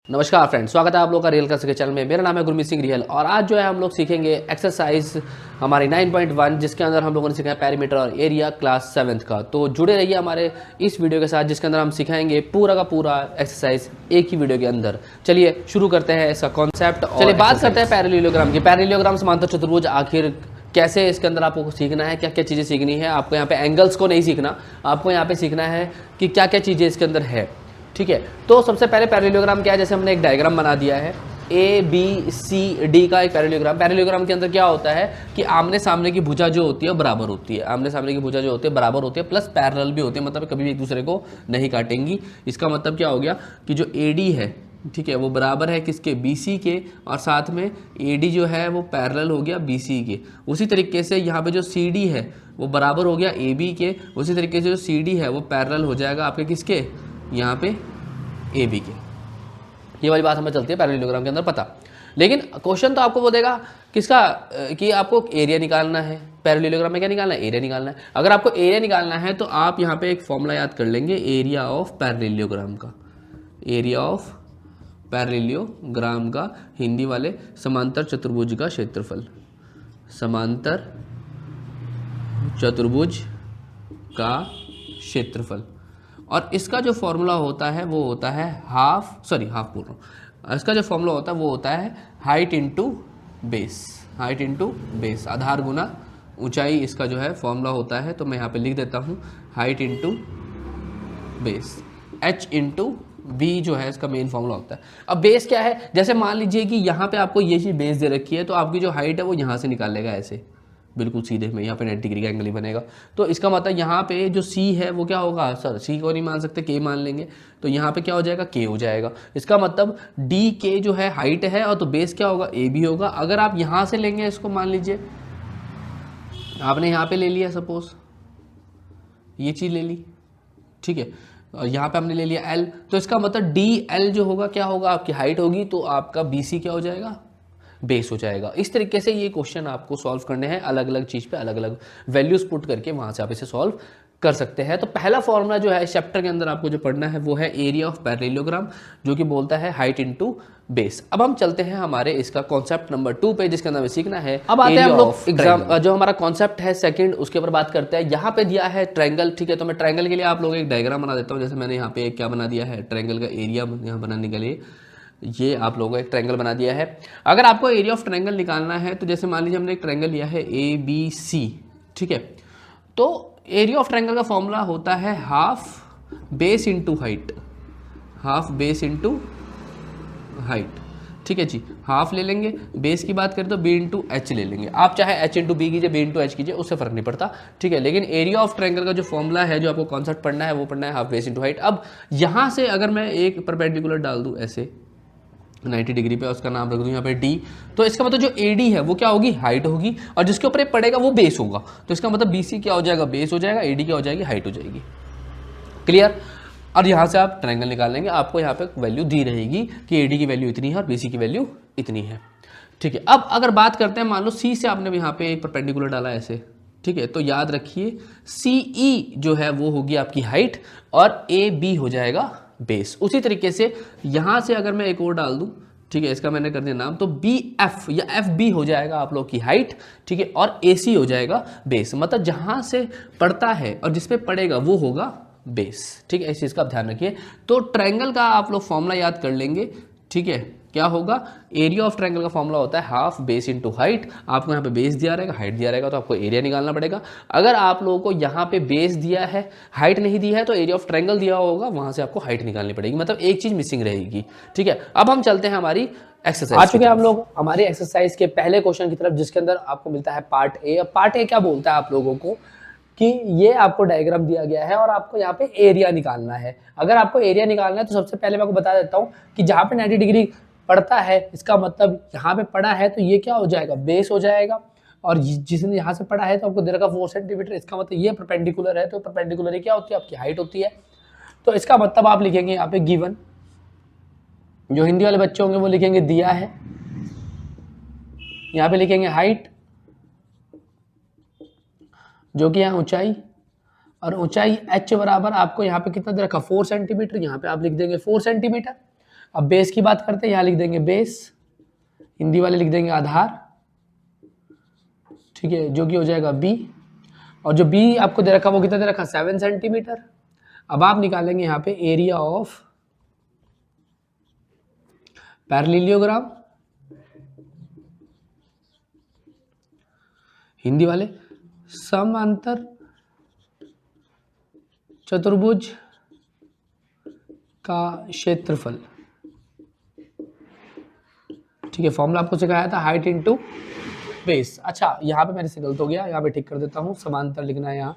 नमस्कार फ्रेंड्स, स्वागत है आप लोग का रियल क्लास के चैनल में। मेरा नाम है गुरमीत सिंह रियल और आज जो है हम लोग सीखेंगे एक्सरसाइज हमारी 9.1 जिसके अंदर हम लोगों ने सीखा है पैरीमीटर और एरिया क्लास 7th का। तो जुड़े रहिए हमारे इस वीडियो के साथ जिसके अंदर हम सिखाएंगे पूरा का पूरा एक्सरसाइज एक ही वीडियो के अंदर। चलिए शुरू करते हैं इसका कॉन्सेप्ट। चलिए बात करते हैं पैरेललोग्राम की। पैरेललोग्राम समांतर चतुर्भुज आखिर कैसे इसके अंदर आपको सीखना है, क्या क्या चीज़ें सीखनी है। आपको यहाँ पे एंगल्स को नहीं सीखना, आपको यहाँ पे सीखना है कि क्या क्या चीज़ें इसके अंदर है। ठीक है, तो सबसे पहले पैरेललोग्राम क्या है, जैसे हमने एक डायग्राम बना दिया है ए बी सी डी का एक पैरेललोग्राम। पैरेललोग्राम के अंदर क्या होता है कि आमने सामने की भुजा जो होती है बराबर होती है, आमने सामने की भुजा जो होती है बराबर होती है, प्लस पैरेलल भी होती है, मतलब कभी भी एक दूसरे को नहीं काटेंगी। इसका मतलब क्या हो गया कि जो ए डी है, ठीक है, वो बराबर है किसके, BC के, और साथ में AD जो है वो पैरेलल हो गया BC के। उसी तरीके से यहाँ पे जो CD है वो बराबर हो गया AB के। उसी तरीके से जो CD है वो पैरेलल हो जाएगा आपके किसके, यहाँ पे AB के। ये वाली बात हमें चलती है पैरेललोग्राम के अंदर पता। लेकिन क्वेश्चन तो आपको वो देगा किसका, कि आपको एरिया निकालना है। पैरेललोग्राम में क्या निकालना है, एरिया निकालना है। अगर आपको एरिया निकालना है तो आप यहाँ पे एक फॉर्मूला याद कर लेंगे एरिया ऑफ पैरेललोग्राम का। एरिया ऑफ पैरेललोग्राम का हिंदी वाले समांतर चतुर्भुज का क्षेत्रफल, समांतर चतुर्भुज का क्षेत्रफल। और इसका जो फॉर्मूला होता है वो होता है हाफ बोल रहा हूँ, इसका जो फॉर्मूला होता है वो होता है height into base. Height into base, आधार गुना ऊंचाई, इसका जो है फॉर्मूला होता है। तो मैं यहाँ पे लिख देता हूँ height into base, H into B जो है इसका मेन फॉर्मूला होता है। अब बेस क्या है, जैसे मान लीजिए कि यहाँ पे आपको ये चीज़ बेस दे रखी है, तो आपकी जो हाइट है वो यहाँ से निकाल लेगा ऐसे बिल्कुल सीधे में, यहाँ पे 90 डिग्री का एंगल ही बनेगा। तो इसका मतलब यहाँ पे जो C है वो क्या होगा, सर C को नहीं मान सकते, K मान लेंगे। तो यहाँ पे क्या हो जाएगा, K हो जाएगा। इसका मतलब DK जो है हाइट है, और तो बेस क्या होगा, AB होगा। अगर आप यहाँ से लेंगे इसको, मान लीजिए आपने यहाँ पे ले लिया, सपोज ये चीज़ ले ली, ठीक है, और यहाँ पे हमने ले लिया L, तो इसका मतलब DL जो होगा क्या होगा, आपकी हाइट होगी, तो आपका BC क्या हो जाएगा, बेस हो जाएगा। इस तरीके से ये क्वेश्चन आपको सॉल्व करने हैं, अलग अलग चीज़ पे अलग अलग वैल्यूज पुट करके वहाँ से आप इसे सॉल्व कर सकते हैं। तो पहला फॉर्मूला जो है इस चैप्टर के अंदर आपको जो पढ़ना है वो है एरिया ऑफ पैरेललोग्राम, जो कि बोलता है हाइट इनटू बेस। अब हम चलते हैं हमारे इसका कॉन्सेप्ट नंबर 2 पे, जिसके अंदर हमें सीखना है। अब आते हैं हम लोग एग्जाम, जो हमारा कॉन्सेप्ट है सेकंड, उसके ऊपर बात करते हैं। यहाँ पे दिया है ट्रायंगल, ठीक है, तो मैं ट्रायंगल के लिए आप लोग एक डायग्राम बना देता हूँ। जैसे मैंने यहाँ पे क्या बना दिया है, ट्रायंगल का एरिया यहाँ बनाने के लिए ये आप लोगों को एक ट्रायंगल बना दिया है। अगर आपको एरिया ऑफ ट्रायंगल निकालना है तो जैसे मान लीजिए हमने एक ट्रायंगल लिया है ABC, ठीक है, तो एरिया ऑफ ट्रायंगल का फॉर्मूला होता है half base into height, half base into height, ठीक है जी। हाफ ले लेंगे, बेस की बात करें तो B इंटू एच ले लेंगे। आप चाहे H इंटू बी कीजिए, B इंटू एच कीजिए, उससे फर्क नहीं पड़ता, ठीक है। लेकिन एरिया ऑफ ट्रायंगल का जो फॉर्मूला है, जो आपको कॉन्सेप्ट पढ़ना है, वो पढ़ना है हाफ बेस इंटू हाइट। अब यहाँ से अगर मैं एक परपेंडिकुलर डाल दूँ ऐसे 90 डिग्री पे, उसका नाम रख दूँ यहाँ पे D, तो इसका मतलब जो AD है वो क्या होगी, हाइट होगी, और जिसके ऊपर ये पड़ेगा वो बेस होगा। तो इसका मतलब BC क्या हो जाएगा, बेस हो जाएगा, AD क्या हो जाएगी, हाइट हो जाएगी। क्लियर। और यहाँ से आप ट्रायंगल निकाल लेंगे, आपको यहाँ पे वैल्यू दी रहेगी कि AD की वैल्यू इतनी है और BC की वैल्यू इतनी है, ठीक है। अब अगर बात करते हैं, मान लो C से आपने यहाँ पे एक परपेंडिकुलर डाला ऐसे, ठीक है, तो याद रखिए CE जो है वो होगी आपकी हाइट और AB हो जाएगा बेस। उसी तरीके से यहाँ से अगर मैं एक और डाल दूँ, ठीक है, इसका मैंने कर दिया नाम, तो BF या FB हो जाएगा आप लोग की हाइट, ठीक है, और AC हो जाएगा बेस। मतलब जहाँ से पड़ता है और जिस पे पड़ेगा वो होगा बेस, ठीक है। इस चीज़ का आप ध्यान रखिए। तो ट्रायंगल का आप लोग फॉर्मूला याद कर लेंगे, ठीक है, क्या होगा, एरिया ऑफ ट्रायंगल का फॉर्मूला होता है हाफ बेस इंटू हाइट। आपको यहाँ पे बेस दिया रहेगा, हाइट दिया रहेगा, तो आपको एरिया निकालना पड़ेगा। अगर आप लोगों को यहाँ पे बेस दिया है, हाइट नहीं दी है, तो एरिया ऑफ ट्रायंगल दिया होगा, वहाँ से आपको हाइट निकालनी पड़ेगी, मतलब एक चीज़ मिसिंग रहेगी, ठीक है। अब हम चलते हैं हमारी एक्सरसाइज। आ चुके हैं हम लोग हमारी एक्सरसाइज के पहले क्वेश्चन की तरफ, जिसके अंदर आपको मिलता है पार्ट ए। पार्ट ए क्या बोलता है आप लोगों को कि ये आपको डायग्राम दिया गया है और आपको यहाँ पे एरिया निकालना है। अगर आपको एरिया निकालना है तो सबसे पहले मैं आपको बता देता हूँ कि जहाँ पे 90 डिग्री पड़ता है, इसका मतलब यहाँ पे पड़ा है तो ये क्या हो जाएगा, बेस हो जाएगा। और जिसने यहाँ से पड़ा है तो आपको दे रखा 4 सेंटीमीटर, इसका मतलब ये परपेंडिकुलर है, तो परपेंडिकुलर क्या होती है, आपकी हाइट होती है। तो इसका मतलब आप लिखेंगे यहाँ पे गिवन, जो हिंदी वाले बच्चे होंगे वो लिखेंगे दिया है, यहाँ पे लिखेंगे हाइट, जो कि यहाँ ऊंचाई, और ऊंचाई H बराबर आपको यहाँ पे कितना दे रखा, 4 सेंटीमीटर, यहाँ पे आप लिख देंगे 4 सेंटीमीटर। अब बेस की बात करते हैं, यहाँ लिख देंगे बेस, हिंदी वाले लिख देंगे आधार, ठीक है, जो कि हो जाएगा बी। और जो बी आपको दे रखा वो कितना दे रखा 7 सेंटीमीटर। अब आप निकालेंगे यहाँ पे एरिया ऑफ पैरेललोग्राम, हिंदी वाले समांतर चतुर्भुज का क्षेत्रफल, ठीक है। फॉर्मूला आपको सिखाया था हाइट इनटू बेस। अच्छा यहाँ पे मेरे से गलत हो गया, यहाँ पे ठीक कर देता हूँ, समांतर लिखना है यहाँ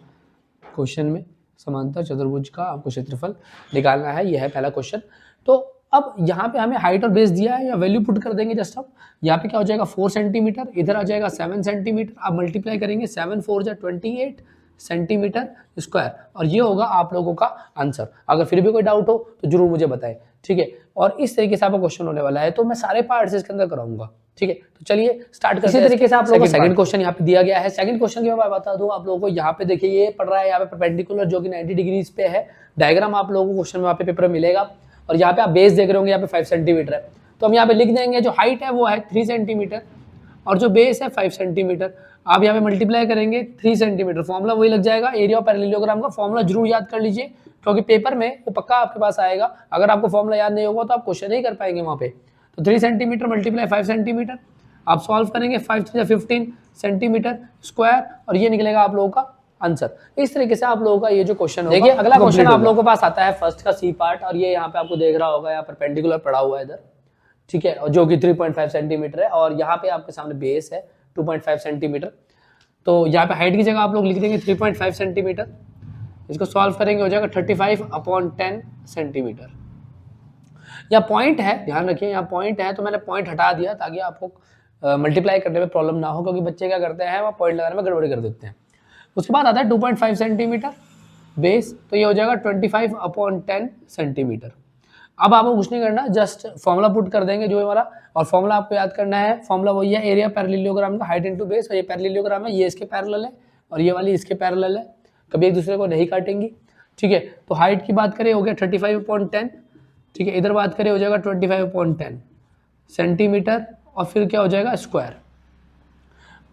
क्वेश्चन में, समांतर चतुर्भुज का आपको क्षेत्रफल निकालना है, यह है पहला क्वेश्चन। तो अब यहाँ पे हमें हाइट और बेस दिया है, या वैल्यू पुट कर देंगे जस्ट अब। यहाँ पे क्या हो जाएगा 4 सेंटीमीटर, इधर आ जाएगा 7 सेंटीमीटर। आप मल्टीप्लाई करेंगे 7 4 जा 28 सेंटीमीटर स्क्वायर, और ये होगा आप लोगों का आंसर। अगर फिर भी कोई डाउट हो तो जरूर मुझे बताएं, ठीक है। और इस तरीके से आपका क्वेश्चन होने वाला है, तो मैं सारे पार्ट्स इसके अंदर कराऊंगा, ठीक है। तो चलिए स्टार्ट करते हैं। इसी तरीके से आप लोगों को सेकंड क्वेश्चन यहाँ पे दिया गया है। सेकंड क्वेश्चन की मैं बता दूं आप लोगों को, यहाँ पे देखिए ये पड़ रहा है यहाँ पे परपेंडिकुलर जो कि 90 डिग्रीज पे है। डायग्राम आप लोगों को क्वेश्चन में वहाँ पे पेपर में मिलेगा, और यहाँ पे आप बेस देख रहे होंगे यहाँ पे 5 सेंटीमीटर है। तो हम यहाँ पे लिख देंगे जो हाइट है वो है 3 सेंटीमीटर और जो बेस है 5 सेंटीमीटर। आप यहाँ पे मल्टीप्लाई करेंगे 3 सेंटीमीटर, फॉर्मूला वही लग जाएगा। एरिया ऑफ पैरेललोग्राम का फॉर्मूला जरूर याद कर लीजिए, क्योंकि पेपर में वो पक्का आपके पास आएगा। अगर आपको फॉर्मूला याद नहीं होगा तो आप क्वेश्चन नहीं कर पाएंगे वहाँ पे। तो 3 सेंटीमीटर मल्टीप्लाई 5 सेंटीमीटर, आप सॉल्व करेंगे 5 to 15 सेंटीमीटर स्क्वायर, और ये निकलेगा आप लोगों का आंसर। इस तरीके से आप लोगों का ये जो क्वेश्चन होगा। देखिए अगला क्वेश्चन आप लोगों के पास आता है फर्स्ट का सी पार्ट, और ये यहाँ पे आपको देख रहा होगा यहाँ परपेंडिकुलर पड़ा हुआ है इधर, ठीक है, और जो कि 3.5 सेंटीमीटर है, और यहाँ पे आपके सामने बेस है 2.5 सेंटीमीटर। तो यहाँ पे हाइट की जगह आप लोग लिख देंगे 3.5 सेंटीमीटर। इसको सॉल्व करेंगे हो जाएगा 35/10 सेंटीमीटर। यहाँ पॉइंट है, ध्यान रखिए यहाँ पॉइंट है, तो मैंने पॉइंट हटा दिया ताकि आपको मल्टीप्लाई करने में प्रॉब्लम ना हो, क्योंकि बच्चे क्या करते हैं वह पॉइंट लगाने में गड़बड़ी कर देते हैं। उसके बाद आता है 2.5 सेंटीमीटर बेस, तो ये हो जाएगा 25/10 सेंटीमीटर। अब आपको कुछ नहीं करना, जस्ट फॉर्मूला पुट कर देंगे जो हमारा, और फॉर्मूला आपको याद करना है। फॉर्मूला वही है एरिया पैरेललोग्राम का हाइट इनटू बेस, और ये पैरेललोग्राम है, ये इसके पैरेलल है और ये वाली इसके पैरेलल है, कभी एक दूसरे को नहीं काटेंगी, ठीक है। तो हाइट की बात करें हो गया 35/10, ठीक है। इधर बात करें हो जाएगा 25/10 सेंटीमीटर, और फिर क्या हो जाएगा स्क्वायर।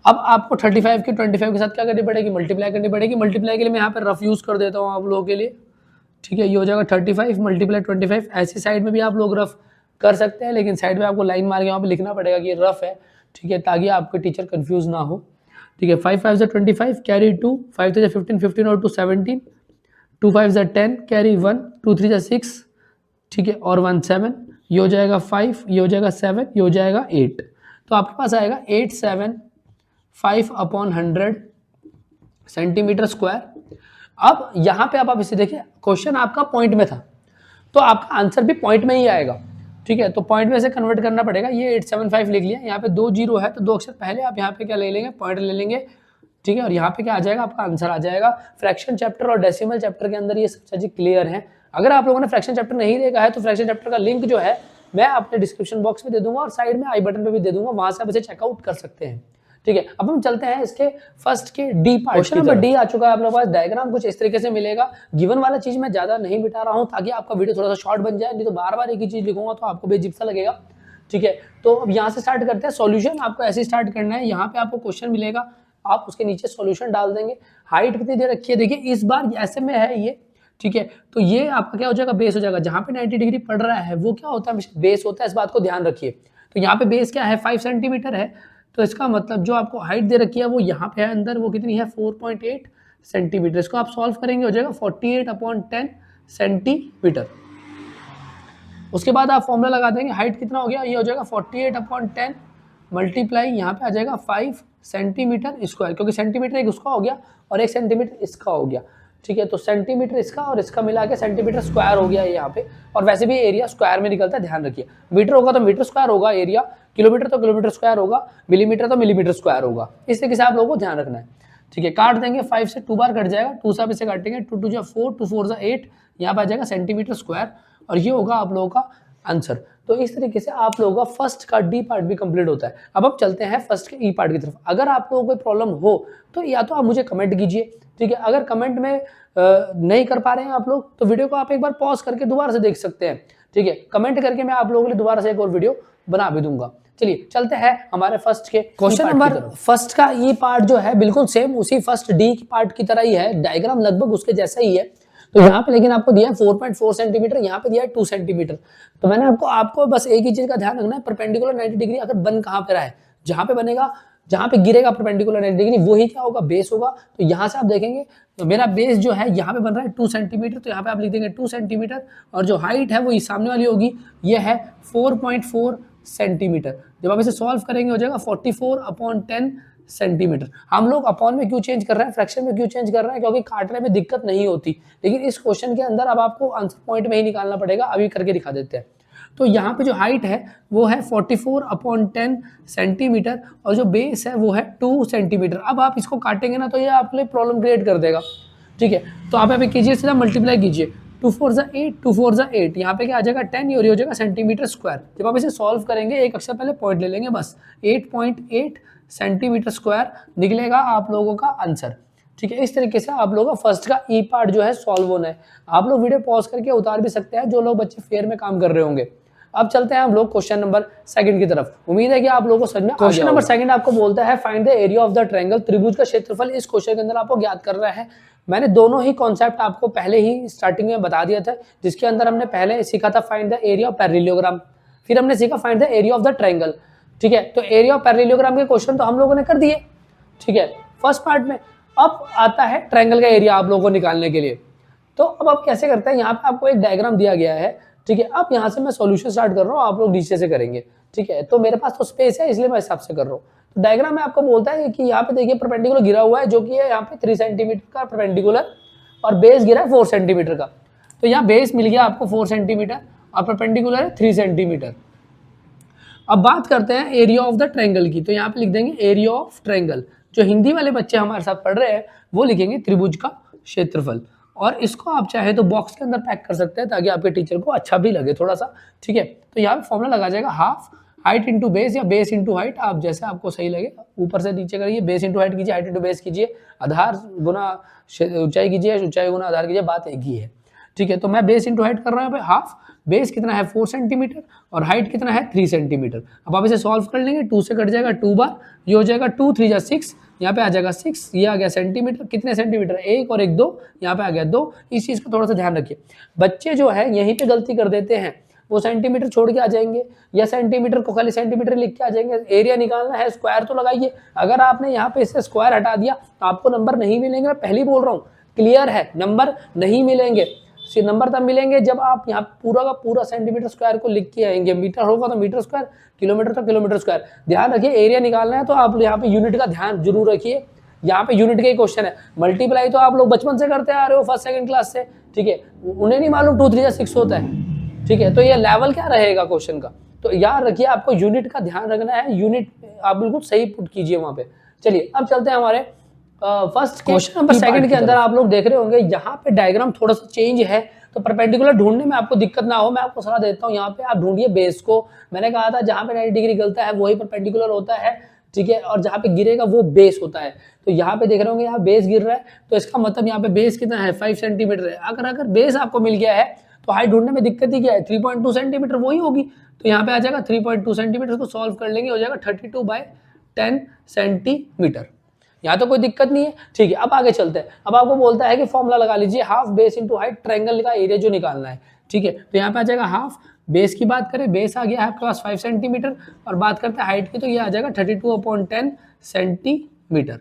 अब आपको 35 के 25 के साथ क्या करनी पड़ेगी, मल्टीप्लाई करनी पड़ेगी। मल्टीप्लाई के लिए मैं यहाँ पर रफ यूज़ कर देता हूँ आप लोगों के लिए, ठीक है। ये हो जाएगा 35 मल्टीप्लाई 25। ऐसी साइड में भी आप लोग रफ कर सकते हैं, लेकिन साइड में आपको लाइन मार के वहाँ पे लिखना पड़ेगा कि ये रफ है, ठीक है, ताकि आपके टीचर कंफ्यूज ना हो, ठीक है। 5 5 25 कैरी 2, 5 3 15 15 और 2 17, 2 5 10 कैरी 1, 2 3 6, ठीक है, और 1 7, ये हो जाएगा 5, ये हो जाएगा 7, ये हो जाएगा 8। तो आपके पास आएगा 875/100 सेंटीमीटर स्क्वायर। अब यहाँ पे आप इसे देखिए, क्वेश्चन आपका पॉइंट में था, तो आपका आंसर भी पॉइंट में ही आएगा, ठीक है। तो पॉइंट में से कन्वर्ट करना पड़ेगा। ये 875 लिख लिया, यहाँ पे 2 जीरो है तो 2 अक्षर पहले आप यहाँ पे क्या ले लेंगे, पॉइंट ले लेंगे, ठीक है। और यहाँ पे क्या आ जाएगा, आपका आंसर आ जाएगा। फ्रैक्शन चैप्टर और डेसिमल चैप्टर के अंदर ये सब चीजें क्लियर है। अगर आप लोगों ने फ्रैक्शन चैप्टर नहीं देखा है तो फ्रैक्शन चैप्टर का लिंक जो है मैं अपने डिस्क्रिप्शन बॉक्स में दे दूंगा, और साइड में आई बटन पे भी दे दूंगा, वहां से आप इसे चेकआउट कर सकते हैं, ठीक है। अब हम चलते हैं इसके फर्स्ट के D part. Question number D आ चुका है आप लोगों के पास। डायग्राम कुछ इस तरीके से मिलेगा। गिवन वाला चीज मैं ज्यादा नहीं बिठा रहा हूं ताकि आपका वीडियो थोड़ा सा शॉर्ट बन जाए, नहीं तो बार बार एक ही चीज लिखूंगा तो आपको बेअजीब सा लगेगा, ठीक है। तो अब यहाँ से स्टार्ट करते हैं। सॉल्यूशन आपको ऐसे स्टार्ट करना है, यहाँ पे आपको क्वेश्चन मिलेगा, आप उसके नीचे सॉल्यूशन डाल देंगे। हाइट कितनी दे रखी है, देखिए इस बार ऐसे में है ये, ठीक है। तो ये आपका क्या हो जाएगा, बेस हो जाएगा। जहाँ पे 90 डिग्री पड़ रहा है वो क्या होता है, बेस होता है, इस बात को ध्यान रखिए। तो यहाँ पे बेस क्या है 5 सेंटीमीटर है, तो इसका मतलब जो आपको हाइट दे रखी है वो यहाँ पे है अंदर, वो कितनी है 4.8 सेंटीमीटर। इसको आप सॉल्व करेंगे हो जाएगा 48/10 सेंटीमीटर। उसके बाद आप फॉर्मूला लगा देंगे, हाइट कितना हो गया, ये हो जाएगा 48/10 मल्टीप्लाई यहाँ पे आ जाएगा 5 सेंटीमीटर स्क्वायर, क्योंकि सेंटीमीटर एक उसका हो गया और 1 सेंटीमीटर इसका हो गया, ठीक है। तो सेंटीमीटर इसका और इसका मिला के सेंटीमीटर स्क्वायर हो गया है यहाँ पे। और वैसे भी एरिया स्क्वायर में निकलता है, ध्यान रखिए। मीटर होगा तो मीटर स्क्वायर होगा एरिया, किलोमीटर तो किलोमीटर स्क्वायर होगा, मिलीमीटर तो मिलीमीटर स्क्वायर होगा। इस तरीके से आप लोगों को ध्यान रखना है, ठीक है। काट देंगे, 5 से 2 बार कट जाएगा, 2 से आप इसे काटेंगे, 2 2 4, 2 4 8, यहाँ पे आ जाएगा सेंटीमीटर स्क्वायर, और ये होगा आप लोगों का आंसर। तो इस तरीके से आप लोगों का फर्स्ट का डी पार्ट भी कंप्लीट होता है। अब हम चलते हैं फर्स्ट के ई पार्ट की तरफ। अगर आप लोगों को कोई प्रॉब्लम हो तो या तो आप मुझे कमेंट कीजिए, ठीक है। अगर कमेंट में नहीं कर पा रहे हैं आप लोग तो वीडियो को आप एक बार पॉज करके दोबारा से देख सकते हैं, ठीक है, कमेंट करके मैं आप लोगों के लिए दोबारा से एक और वीडियो बना भी दूंगा। चलिए चलते हैं हमारे फर्स्ट के क्वेश्चन नंबर फर्स्ट का। ये पार्ट जो है बिल्कुल सेम उसी फर्स्ट डी पार्ट की तरह ही है, डायग्राम लगभग उसके जैसा ही है। तो यहाँ पे लेकिन आपको दिया है 4.4 सेंटीमीटर, यहाँ पे दिया है 2 सेंटीमीटर। तो मैंने आपको बस एक ही चीज का ध्यान रखना है, परपेंडिकुलर 90 डिग्री अगर बन कहाँ पे रहा है, जहाँ पे बनेगा, जहाँ पे गिरेगा परपेंडिकुलर 90 डिग्री वही क्या होगा, बेस होगा। तो यहाँ से आप देखेंगे तो मेरा बेस जो है यहाँ पे बन रहा है 2 सेंटीमीटर, तो यहाँ पे आप लिख देंगे 2 सेंटीमीटर, और जो हाइट है वो ये सामने वाली होगी, ये है 4.4 सेंटीमीटर। जब आप इसे सॉल्व करेंगे हो जाएगा 44/10 सेंटीमीटर। हम लोग अपॉन में क्यों चेंज कर रहे हैं, फ्रैक्शन में क्यों चेंज कर रहे हैं, क्योंकि काटने में दिक्कत नहीं होती, लेकिन इस क्वेश्चन के अंदर अब आपको आंसर पॉइंट में ही निकालना पड़ेगा। अभी करके दिखा देते हैं। तो यहाँ पे जो हाइट है वो है 44/10 सेंटीमीटर, और जो बेस है वो है 2 सेंटीमीटर। अब आप इसको काटेंगे ना तो ये आपके लिए प्रॉब्लम क्रिएट कर देगा, ठीक है। तो आप यहाँ पे कीजिए, सीधा मल्टीप्लाई कीजिए, 2 4 जा 8, 2 4 जा 8, यहाँ पे क्या आ जाएगा 10, और ये हो जाएगा सेंटीमीटर स्क्वायर। जब आप इसे सॉल्व करेंगे एक अक्षर पहले पॉइंट ले लेंगे, बस 8.8 सेंटीमीटर स्क्वायर निकलेगा आप लोगों का आंसर, ठीक है। इस तरीके से आप लोगों का फर्स्ट का ई पार्ट जो है सॉल्व होना है। आप लोग वीडियो पॉज करके उतार भी सकते हैं, जो लोग बच्चे फेयर में काम कर रहे होंगे। अब चलते हैं हम लोग क्वेश्चन नंबर सेकंड की तरफ। उम्मीद है कि आप लोगों को समझ में। क्वेश्चन नंबर सेकंड आपको बोलता है find the area of the triangle, त्रिभुज का क्षेत्रफल। इस क्वेश्चन के अंदर आपको ज्ञात करना है। मैंने दोनों ही कॉन्सेप्ट आपको पहले ही स्टार्टिंग में बता दिया था, जिसके अंदर हमने पहले सीखा था find the area of parallelogram, फिर हमने सीखा find the area of the triangle, ठीक है। तो एरिया ऑफ पैरेललोग्राम के क्वेश्चन तो हम लोगों ने कर दिए, ठीक है, फर्स्ट पार्ट में। अब आता है ट्रायंगल का एरिया आप लोगों को निकालने के लिए। तो अब आप कैसे करते हैं, यहाँ पे आपको एक डायग्राम दिया गया है, ठीक है। अब यहाँ से मैं सॉल्यूशन स्टार्ट कर रहा हूँ, आप लोग नीचे से करेंगे, ठीक है। तो मेरे पास तो स्पेस है इसलिए मैं हिसाब से कर रहा हूँ। तो डायग्राम में आपको बोलता है कि यहाँ पे देखिए परपेंडिकुलर गिरा हुआ है, जो कि है यहाँ पे 3 सेंटीमीटर का परपेंडिकुलर, और बेस गिरा है 4 सेंटीमीटर का। तो यहाँ बेस मिल गया आपको 4 सेंटीमीटर और परपेंडिकुलर है 3 सेंटीमीटर। अब बात करते हैं एरिया ऑफ द ट्रायंगल की। तो यहाँ पे लिख देंगे एरिया ऑफ ट्रायंगल। जो हिंदी वाले बच्चे हमारे साथ पढ़ रहे हैं वो लिखेंगे त्रिभुज का क्षेत्रफल, और इसको आप चाहे तो बॉक्स के अंदर पैक कर सकते हैं ताकि आपके टीचर को अच्छा भी लगे थोड़ा सा, ठीक है। तो यहाँ पे फॉर्मूला लगा जाएगा हाफ हाइट इंटू बेस, या बेस इंटू हाइट, आप जैसे आपको सही लगे ऊपर से नीचे करिए, बेस इंटू हाइट कीजिए, हाइट इंटू बेस कीजिए, आधार गुना ऊंचाई कीजिए, ऊंचाई गुना आधार कीजिए, बात एक ही है, ठीक है। तो मैं बेस इंटू हाइट कर रहा हूँ हाफ, बेस कितना है 4 सेंटीमीटर और हाइट कितना है 3 सेंटीमीटर। अब आप इसे सॉल्व कर लेंगे, 2 से कट जाएगा 2 बार, ये हो जाएगा 2 3 जा 6, यहाँ पे आ जाएगा 6, ये आ गया सेंटीमीटर, कितने सेंटीमीटर, 1 और 1 2, यहाँ पे आ गया 2। इस चीज़ का थोड़ा सा ध्यान रखिए, बच्चे जो है यहीं पे गलती कर देते हैं, वो सेंटीमीटर छोड़ के आ जाएंगे, या सेंटीमीटर को खाली सेंटीमीटर लिख के आ जाएंगे। एरिया निकालना है, स्क्वायर तो लगाइए। अगर आपने यहाँ पे इससे स्क्वायर हटा दिया तो आपको नंबर नहीं मिलेंगे, मैं पहले ही बोल रहा हूँ, क्लियर है, नंबर नहीं मिलेंगे। नंबर तब मिलेंगे जब आप यहाँ पूरा का पूरा सेंटीमीटर स्क्वायर को लिख के आएंगे, मीटर होगा तो मीटर स्क्वायर, किलोमीटर तो किलोमीटर स्क्वायर। ध्यान रखिए एरिया निकालना है तो आप यहाँ पे यूनिट का ध्यान जरूर रखिए, यहाँ पे यूनिट का ही क्वेश्चन है। मल्टीप्लाई तो आप लोग बचपन से करते आ रहे हो, फर्स्ट सेकंड क्लास से, ठीक है, उन्हें नहीं मालूम 2 3 जा 6 होता है, ठीक है। तो ये लेवल क्या रहेगा क्वेश्चन का, तो याद रखिए आपको यूनिट का ध्यान रखना है, यूनिट आप बिल्कुल सही पुट कीजिए वहां पे। चलिए अब चलते हैं हमारे फर्स्ट क्वेश्चन नंबर सेकंड के अंदर। आप लोग देख रहे होंगे यहाँ पे डायग्राम थोड़ा सा चेंज है, तो परपेंडिकुलर ढूंढने में आपको दिक्कत ना हो, मैं आपको सलाह देता हूँ यहाँ पे आप ढूंढिए बेस को। मैंने कहा था जहाँ पे 90 डिग्री गलता है वही परपेंडिकुलर होता है, ठीक है, और जहाँ पे गिरेगा वो बेस होता है। तो यहाँ पे देख रहे होंगे यहाँ बेस गिर रहा है, तो इसका मतलब यहाँ पे बेस कितना है 5 सेंटीमीटर है। अगर बेस आपको मिल गया है तो हाइट ढूंढने में दिक्कत ही क्या है, 3.2 सेंटीमीटर वही होगी। तो यहाँ पे आ जाएगा 3.2 सेंटीमीटर को सॉल्व कर लेंगे, हो जाएगा 32/10 सेंटीमीटर। यहाँ तो कोई दिक्कत नहीं है, ठीक है। अब आगे चलते हैं। अब आपको बोलता है कि फॉर्मूला लगा लीजिए half base into height, triangle का एरिया जो निकालना है, ठीक है। तो यहाँ पे आ जाएगा हाफ, बेस की बात करें, बेस आ गया है आपके पास 5 सेंटीमीटर, और बात करते हैं हाइट की, तो ये आ जाएगा 32/10 सेंटीमीटर,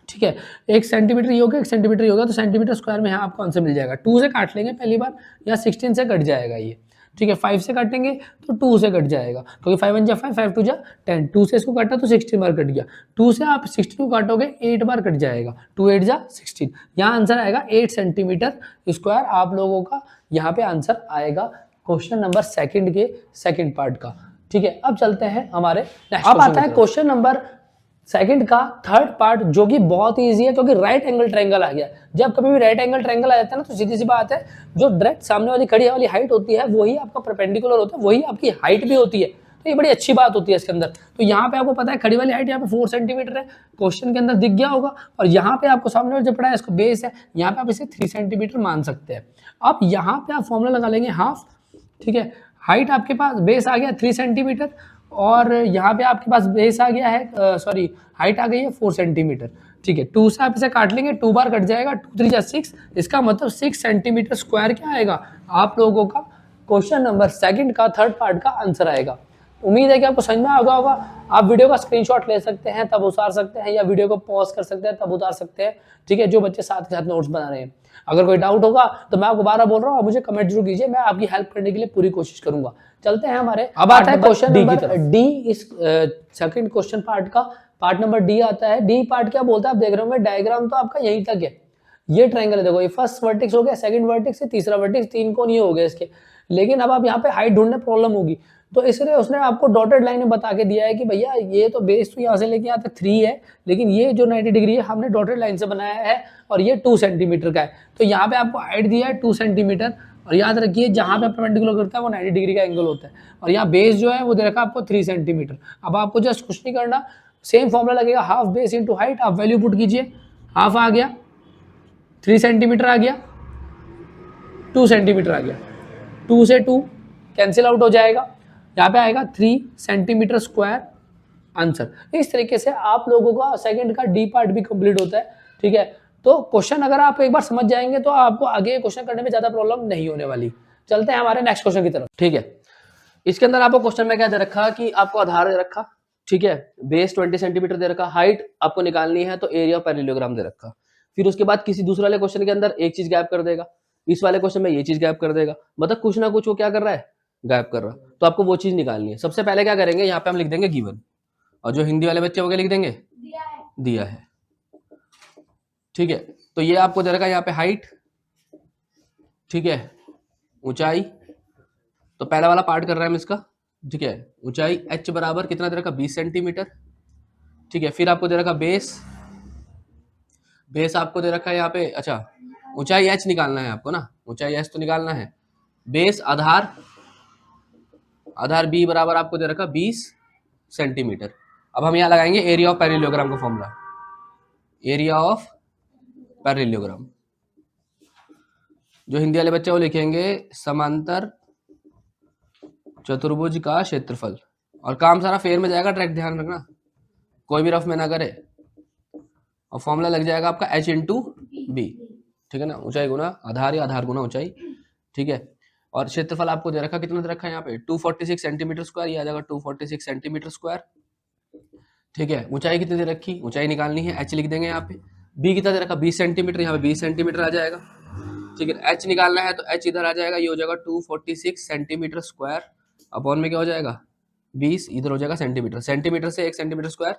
ठीक है। 1 सेंटीमीटर ये हो गया, 1 सेंटीमीटर ये होगा, तो सेंटीमीटर स्क्वायर में यहाँ आपको आंसर मिल जाएगा। 2 से काट लेंगे पहली बार, या 16 से कट जाएगा ये, ठीक है। 5 से काटेंगे तो 2 से कट जाएगा, क्योंकि 5 1 जा 5, 5 2 जा 10, 2 से इसको काटा तो 16 बार कट गया, 2 से आप 16 को काटोगे 8 बार कट जाएगा, 2 8 जा 16, यहाँ आंसर आएगा 8 सेंटीमीटर स्क्वायर। आप लोगों का यहाँ पे आंसर आएगा क्वेश्चन नंबर सेकंड के सेकंड पार्ट का, ठीक है। अब चलते हैं हमारे नेक्स्ट। अब आता है क्वेश्चन नंबर सेकंड का थर्ड पार्ट, जो कि बहुत ही ईजी है, क्योंकि राइट एंगल ट्रायंगल आ गया। जब कभी भी राइट एंगल ट्रायंगल आ जाता है ना, तो सीधी सी बात है, जो डायरेक्ट सामने वाली खड़ी वाली हाइट होती है वही आपका परपेंडिकुलर होता है, वही आपकी हाइट भी होती है। तो ये बड़ी अच्छी बात होती है इसके अंदर। तो यहाँ पे आपको पता है खड़ी वाली हाइट यहाँ पे 4 सेंटीमीटर है, क्वेश्चन के अंदर दिख गया होगा, और यहाँ पे आपको सामने वाला जो पड़ा है इसको बेस है, यहाँ पे आप इसे 3 सेंटीमीटर मान सकते हैं। अब यहाँ पे आप फॉर्मूला लगा लेंगे हाफ ठीक है। हाइट आपके पास बेस आ गया 3 सेंटीमीटर और यहाँ पे आपके पास बेस आ गया है सॉरी हाइट आ गई है 4 सेंटीमीटर। ठीक है, 2 से आप इसे काट लेंगे, 2 बार कट जाएगा, 2 3 जा 6, इसका मतलब 6 सेंटीमीटर स्क्वायर क्या आएगा आप लोगों का क्वेश्चन नंबर सेकंड का थर्ड पार्ट का आंसर आएगा। उम्मीद है कि आपको समझ में आ गया होगा। आप वीडियो का स्क्रीनशॉट ले सकते हैं तब उतार सकते हैं, या वीडियो को पॉज कर सकते हैं तब उतार सकते हैं। ठीक है, जो बच्चे साथ के साथ नोट्स बना रहे हैं। अगर कोई डाउट होगा तो मैं आपको दोबारा बोल रहा हूँ, आप मुझे कमेंट जरूर कीजिए, मैं आपकी हेल्प करने के लिए पूरी कोशिश करूंगा। चलते हैं हमारे अब आता है क्वेश्चन नंबर डी। इस सेकंड क्वेश्चन पार्ट का पार्ट नंबर डी आता है। डी पार्ट क्या बोलता है आप देख रहे होंगे, डायग्राम तो आपका यहीं तक है। ये ट्रायंगल है, देखो ये फर्स्ट वर्टेक्स हो गया, सेकंड वर्टेक्स है, तीसरा वर्टेक्स, 3 कोण ये हो गए इसके। लेकिन अब आप यहाँ पे हाइट ढूंढने प्रॉब्लम होगी, तो इसलिए उसने आपको डॉटेड लाइन में बता के दिया है कि भैया ये तो बेस तो यहाँ से लेके यहाँ तक 3 है, लेकिन ये जो 90 डिग्री है हमने डॉटेड लाइन से बनाया है और ये 2 सेंटीमीटर का है। तो यहाँ पे आपको हाइट दिया है 2 सेंटीमीटर, और याद रखिए जहाँ पे परपेंडिकुलर करता है वो 90 डिग्री का एंगल होता है, और यहाँ बेस जो है वो दे रखा है आपको 3 सेंटीमीटर। अब आपको जस्ट कुछ नहीं करना, सेम फॉर्मूला लगेगा, हाफ बेस इंटू हाइट। आप वैल्यू पुट कीजिए, हाफ आ गया, 3 सेंटीमीटर आ गया, 2 सेंटीमीटर आ गया, 2 से 2 कैंसिल आउट हो जाएगा, यहाँ पे आएगा 3 सेंटीमीटर स्क्वायर आंसर। इस तरीके से आप लोगों का सेकंड का डी पार्ट भी कंप्लीट होता है। ठीक है, तो क्वेश्चन अगर आप एक बार समझ जाएंगे तो आपको आगे क्वेश्चन करने में ज्यादा प्रॉब्लम नहीं होने वाली। चलते हैं हमारे नेक्स्ट क्वेश्चन की तरफ। ठीक है, इसके अंदर आपको क्वेश्चन में क्या दे रखा कि आपको आधार दे रखा, ठीक है, बेस 20 सेंटीमीटर दे रखा, हाइट आपको निकालनी है तो एरिया पैरेललोग्राम दे रखा। फिर उसके बाद किसी दूसरे वाले क्वेश्चन के अंदर एक चीज गैप कर देगा, इस वाले क्वेश्चन में ये चीज गैप कर देगा, मतलब कुछ ना कुछ वो क्या कर रहा है, गैप कर रहा। तो आपको वो चीज निकालनी है। सबसे पहले क्या करेंगे, यहाँ पे हम लिख देंगे गिवन, और जो हिंदी वाले बच्चे वो क्या लिख देंगे, दिया है। ठीक है, तो ये आपको दे रखा है यहाँ पे हाइट, ठीक है, ऊंचाई, तो पहला वाला पार्ट कर रहा है हम इसका। ठीक है, ऊंचाई h बराबर कितना दे रखा, 20 सेंटीमीटर। ठीक है, फिर आपको दे रखा बेस, बेस आपको दे रखा है यहाँ पे, अच्छा ऊंचाई h निकालना है आपको ना, ऊंचाई h तो निकालना है। बेस आधार, आधार b बराबर आपको दे रखा 20 सेंटीमीटर। अब हम यहाँ लगाएंगे एरिया ऑफ पैरेललोग्राम का फॉर्मूला, एरिया ऑफ पैरेललोग्राम। जो हिंदी वाले बच्चे वो लिखेंगे समांतर चतुर्भुज का क्षेत्रफल, और काम सारा फेयर में जाएगा, ट्रैक ध्यान रखना, कोई भी रफ में ना करे। और फॉर्मूला लग जाएगा आपका h इंटू बी, ठीक है ना, ऊंचाई गुना आधार या आधार गुना ऊंचाई। ठीक है, और क्षेत्रफल आपको दे रखा, कितना दे रखा है यहाँ पे 246 सेंटीमीटर स्क्वायर, ये आ जाएगा 246 सेंटीमीटर स्क्वायर। ठीक है, ऊंचाई कितनी दे रखी, ऊंचाई निकालनी है, h लिख देंगे यहाँ पे। b कितना दे रखा 20 सेंटीमीटर, यहाँ पे 20 सेंटीमीटर आ जाएगा। ठीक है, h निकालना है तो h इधर आ जाएगा, ये हो जाएगा 246 सेंटीमीटर स्क्वायर, अपॉन में क्या हो जाएगा 20, इधर हो जाएगा सेंटीमीटर, सेंटीमीटर से 1 सेंटीमीटर स्क्वायर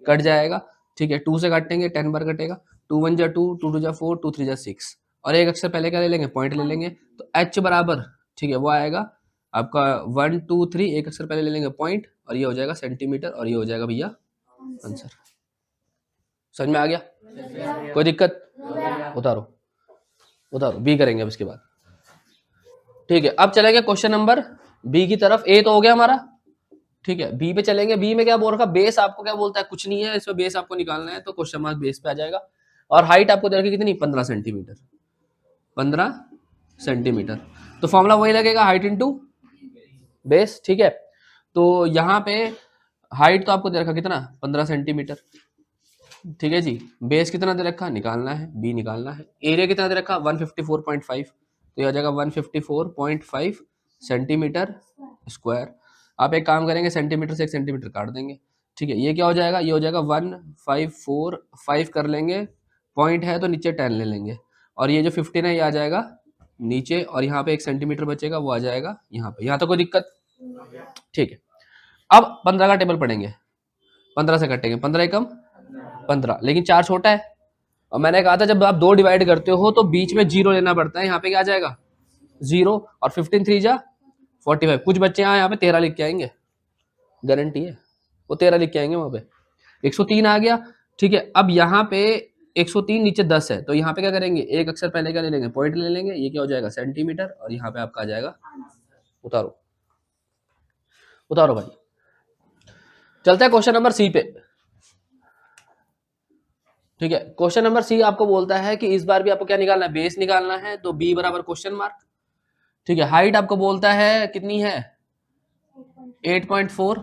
कट जाएगा। ठीक है, 2 से काटेंगे 10 बार कटेगा, 2 1 जा 2, 2 2 जा 4, 2 3 जा 6, और एक अक्षर पहले क्या ले लेंगे, पॉइंट ले लेंगे, तो h बराबर, ठीक है, वो आएगा आपका 1 2 3, एक अक्षर पहले ले लेंगे पॉइंट, और ये हो जाएगा सेंटीमीटर, और ये हो जाएगा भैया आंसर। समझ में आ गया, कोई दिक्कत, उतारो उतारो, बी करेंगे अब इसके बाद। ठीक है, अब चलेंगे क्वेश्चन नंबर बी की तरफ। ए तो हो गया हमारा, ठीक है, बी पे चलेंगे। बी में क्या बोल रखा, बेस आपको क्या बोलता है, कुछ नहीं है, इसमें बेस आपको निकालना है, तो क्वेश्चन मार्क बेस पे आ जाएगा। और हाइट आपको दे रखी कितनी, 15 सेंटीमीटर, 15 सेंटीमीटर, तो फॉर्मूला वही लगेगा, हाइट इंटू बेस। ठीक है, तो यहाँ पे हाइट तो आपको दे रखा कितना, 15 सेंटीमीटर। ठीक है जी, बेस कितना दे रखा, निकालना है, बी निकालना है। एरिया कितना दे रखा 154.5, तो ये आ जाएगा 154.5 सेंटीमीटर स्क्वायर। आप एक काम करेंगे, सेंटीमीटर से 1 सेंटीमीटर काट देंगे। ठीक है, ये क्या हो जाएगा, ये हो जाएगा 1545 कर लेंगे, पॉइंट है तो नीचे 10 ले लेंगे, और ये जो 15 है ये आ जाएगा नीचे, और यहाँ पे 1 सेंटीमीटर बचेगा, वो आ जाएगा यहाँ पे। यहाँ तो कोई दिक्कत, ठीक है। अब 15 का टेबल पढ़ेंगे, 15 से कटेंगे, 15 एकम 15, लेकिन 4 छोटा है, और मैंने कहा था जब आप 2 डिवाइड करते हो तो बीच में 0 लेना पड़ता है, यहाँ पे क्या आ जाएगा 0, और 15 3 जा 45। कुछ बच्चे यहाँ पे 13 लिख के आएंगे, गारंटी है वो 13 लिख के आएंगे वहां पे। 103 आ गया। ठीक है, अब यहाँ पे 103 नीचे 10 है, तो यहाँ पे क्या करेंगे, एक अक्षर पहले क्या ले लेंगे, पॉइंट ले लेंगे, ये क्या हो जाएगा सेंटीमीटर, और यहाँ पे आपका आ जाएगा, उतारो उतारो भाई। चलते हैं क्वेश्चन नंबर सी पे। ठीक है, क्वेश्चन नंबर सी आपको बोलता है कि इस बार भी आपको क्या निकालना है, बेस निकालना है, तो बी बराबर क्वेश्चन मार्क। ठीक है, हाइट आपको बोलता है कितनी है 8.4,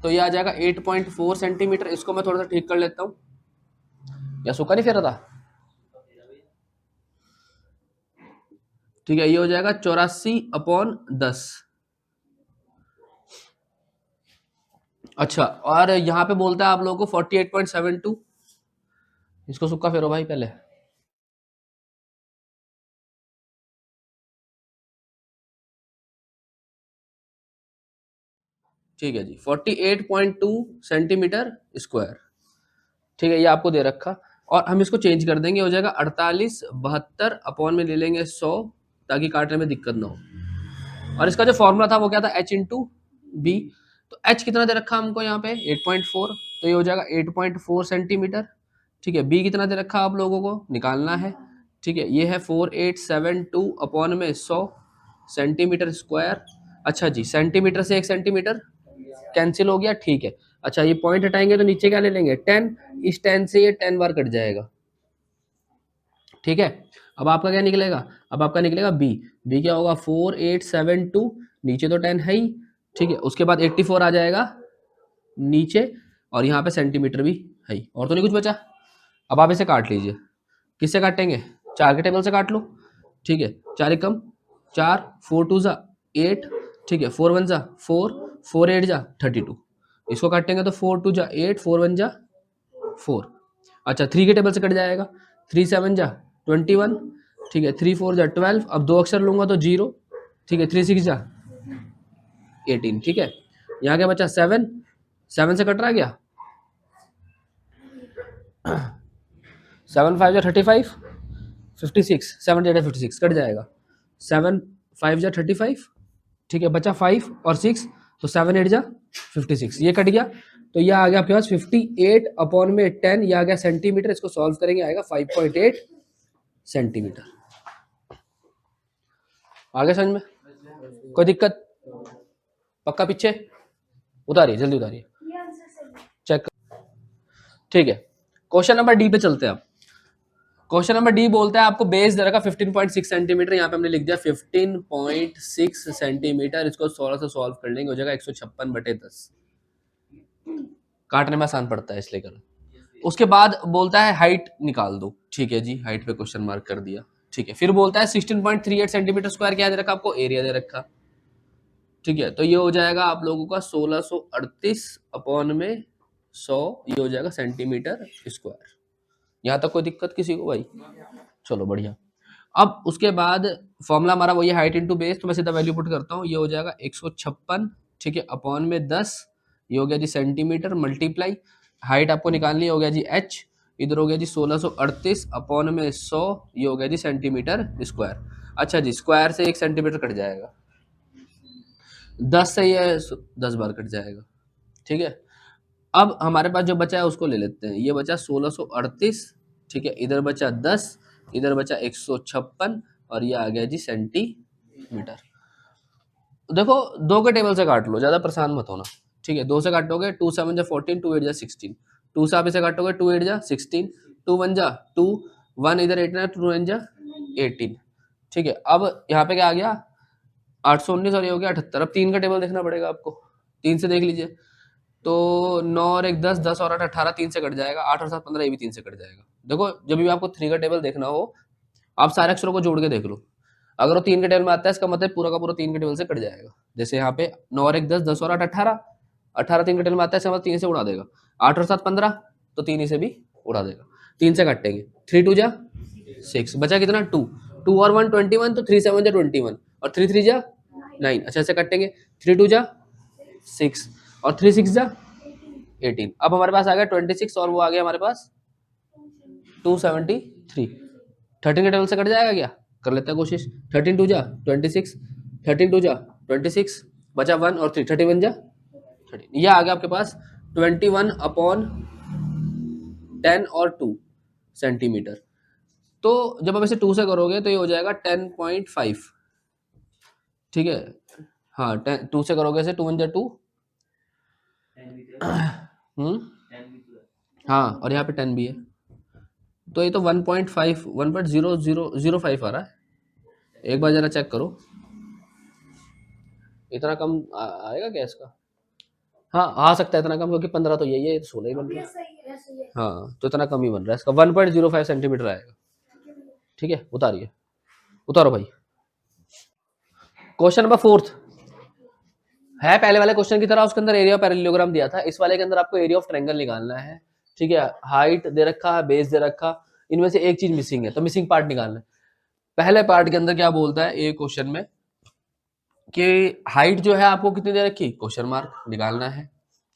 तो ये आ जाएगा 8.4 सेंटीमीटर। इसको मैं थोड़ा सा ठीक कर लेता हूँ, या सूखा नहीं फेरा था। ठीक है, ये हो जाएगा 84/10। अच्छा, और यहाँ पे बोलता है आप लोगों को 48.72। इसको सूखा फेरो भाई पहले। ठीक है जी, 48.2 सेंटीमीटर स्क्वायर। ठीक है, ये आपको दे रखा, और हम इसको चेंज कर देंगे, हो जाएगा 48/72 अपॉन में ले लेंगे 100, ताकि काटने में दिक्कत ना हो। और इसका जो फॉर्मूला था वो क्या था, h/b। तो h कितना दे रखा हमको यहाँ पे 8.4, तो ये हो जाएगा 8.4 सेंटीमीटर। ठीक है, b कितना दे रखा आप लोगों को निकालना है। ठीक है, ये है 4872 अपॉन में 100 सेंटीमीटर स्क्वायर। अच्छा जी, सेंटीमीटर से 1 सेंटीमीटर कैंसिल हो गया। ठीक है, अच्छा ये पॉइंट हटाएंगे तो नीचे क्या ले लेंगे 10, इस 10 से ये 10 बार कट जाएगा। ठीक है, अब आपका क्या निकलेगा, अब आपका निकलेगा बी। बी क्या होगा 4872, नीचे तो 10 है ही। ठीक है, उसके बाद 84 आ जाएगा नीचे, और यहाँ पे सेंटीमीटर भी है ही, और तो नहीं कुछ बचा। अब आप इसे काट लीजिए, किससे काटेंगे, 4 के टेबल से काट लो। ठीक है, 4 एकम 4, 4 2 जा 8। ठीक है, 4 1 जा 4, 4 8 जा 32। इसको काटेंगे तो 4 2 जा 8, 4 1 जा 4। अच्छा, 3 के टेबल से कट जाएगा, 3 7 जा 21। ठीक है, 3 4 जा 12, अब 2 अक्षर लूंगा तो 0। ठीक है, 3 6 जा 18। ठीक है, यहाँ क्या बचा 7, 7 से कट रहा गया, 7 5 जा 35, 56, 7 8 56 कट जाएगा, 7 5 जा 35। ठीक है, बचा 5 और 6, तो 7 8 जा 56, ये कट गया। तो ये आ गया आपके पास 58 अपॉन में 10, ये आ गया सेंटीमीटर। इसको सॉल्व करेंगे आएगा 5.8 सेंटीमीटर। आगे समझ में कोई दिक्कत, पक्का पीछे उतारिए, जल्दी उतारिए, चेक। ठीक है, क्वेश्चन नंबर डी पे चलते हैं। अब क्वेश्चन नंबर डी बोलता है आपको बेस दे रखा 15.6 सेंटीमीटर, यहाँ पे हमने लिख दिया 15.6 सेंटीमीटर। इसको 16 से सॉल्व कर लेंगे, हो जाएगा 156/10। काटने में आसान पड़ता है इसलिए कर। उसके बाद बोलता है हाइट निकाल दो। ठीक है जी, हाइट पे क्वेश्चन मार्क कर दिया। ठीक है, फिर बोलता है 16.38 सेंटीमीटर स्क्वायर क्या दे रखा आपको, एरिया दे रखा। ठीक है, तो ये हो जाएगा आप लोगों का 1638 अपॉन में 100, ये हो जाएगा सेंटीमीटर स्क्वायर। यहाँ तक कोई दिक्कत किसी को भाई, चलो बढ़िया। अब उसके बाद फॉर्मूला हमारा वही हाइट इंटू बेस, तो मैं सीधा वैल्यू पुट करता हूँ, ये हो जाएगा 156। ठीक है, अपॉन में 10, ये हो गया जी सेंटीमीटर, मल्टीप्लाई हाइट आपको निकालनी हो गया जी h, इधर हो गया जी 1638 अपॉन में 100, ये हो गया जी सेंटीमीटर स्क्वायर। अच्छा जी, स्क्वायर से 1 सेंटीमीटर कट जाएगा, 10 से ये 10 बार कट जाएगा। ठीक है, अब हमारे पास जो बचा है उसको ले लेते हैं, ये बचा 1638। ठीक है, इधर बचा 10, इधर बचा 156, और ये आ गया जी सेंटीमीटर। देखो, 2 के टेबल से काट लो, ज़्यादा परेशान मत होना। ठीक है, 2 से काटोगे 2 7 जा 14, 2 8 जा 16, 2 से आप इसे काटोगे 2 8 जा 16, 2 1 जा 2, 1 इधर 8 ना, 2 9 जा 18। ठीक है, अब यहाँ पे क्या आ गया 819, और ये हो गया 78। अब 3 का टेबल देखना पड़ेगा आपको, 3 से देख लीजिए, तो 9 और 1 10, 10 और 8 18, 3 से कट जाएगा, 8 और 7 15, ये भी 3 से कट जाएगा। देखो, जब भी आपको 3 का टेबल देखना हो, आप सारे अक्षरों को जोड़ के देख लो, अगर वो 3 के टेबल में आता है इसका मतलब पूरा का पूरा 3 के टेबल से कट जाएगा। जैसे यहाँ पे 9 और 1 10, 10 और 8 18, 18 3 के टेबल में आता है, इसका मतलब 3 से उड़ा देगा। 8 और 7 15, तो 3 से भी उड़ा देगा, 3 से काटेंगे, 3 2 जा 6, बचा कितना 2, 2 और 1 21, तो 3 7 जा 21, और 3 3 जा 9। अच्छा, ऐसे काटेंगे, 3 2 जा 6, और 3 6 जा 18। अब हमारे पास आ गया 26, और वो आ गया हमारे पास 273। 13 के टेबल से कट जाएगा क्या, कर लेते हैं कोशिश। 13 2 जा 26, 13 2 जा 26, बचा 1 और 3, 31 जा 13। यह आ गया आपके पास 21 अपॉन 10 और 2 सेंटीमीटर। तो जब आप इसे 2 से करोगे तो ये हो जाएगा 10.5। ठीक है, हाँ 2 से करोगे इसे, 2 1 जा 2, हाँ, और यहाँ पे 10 भी है, तो ये तो 1.5 1.0005 आ रहा है। एक बार जरा चेक करो, इतना कम आएगा क्या इसका? हाँ आ सकता है इतना कम, क्योंकि 15 तो यही है, ये तो 16 ही बन रहा है। हाँ तो इतना कम ही बन रहा है इसका, 1.05 सेंटीमीटर आएगा। ठीक है उतारिए, उतारो भाई। क्वेश्चन नंबर 4 है पहले वाले क्वेश्चन की तरह, उसके अंदर एरिया ऑफ पैरेललोग्राम दिया था। इस वाले के अंदर आपको एरिया ऑफ ट्रायंगल निकालना है। ठीक है, हाइट दे रखा है, बेस दे रखा, इनमें से एक चीज मिसिंग है, तो मिसिंग पार्ट निकालना है। पहले पार्ट के अंदर क्या बोलता है ए क्वेश्चन में कि हाइट जो है आपको कितनी दे रखी, क्वेश्चन मार्क, निकालना है।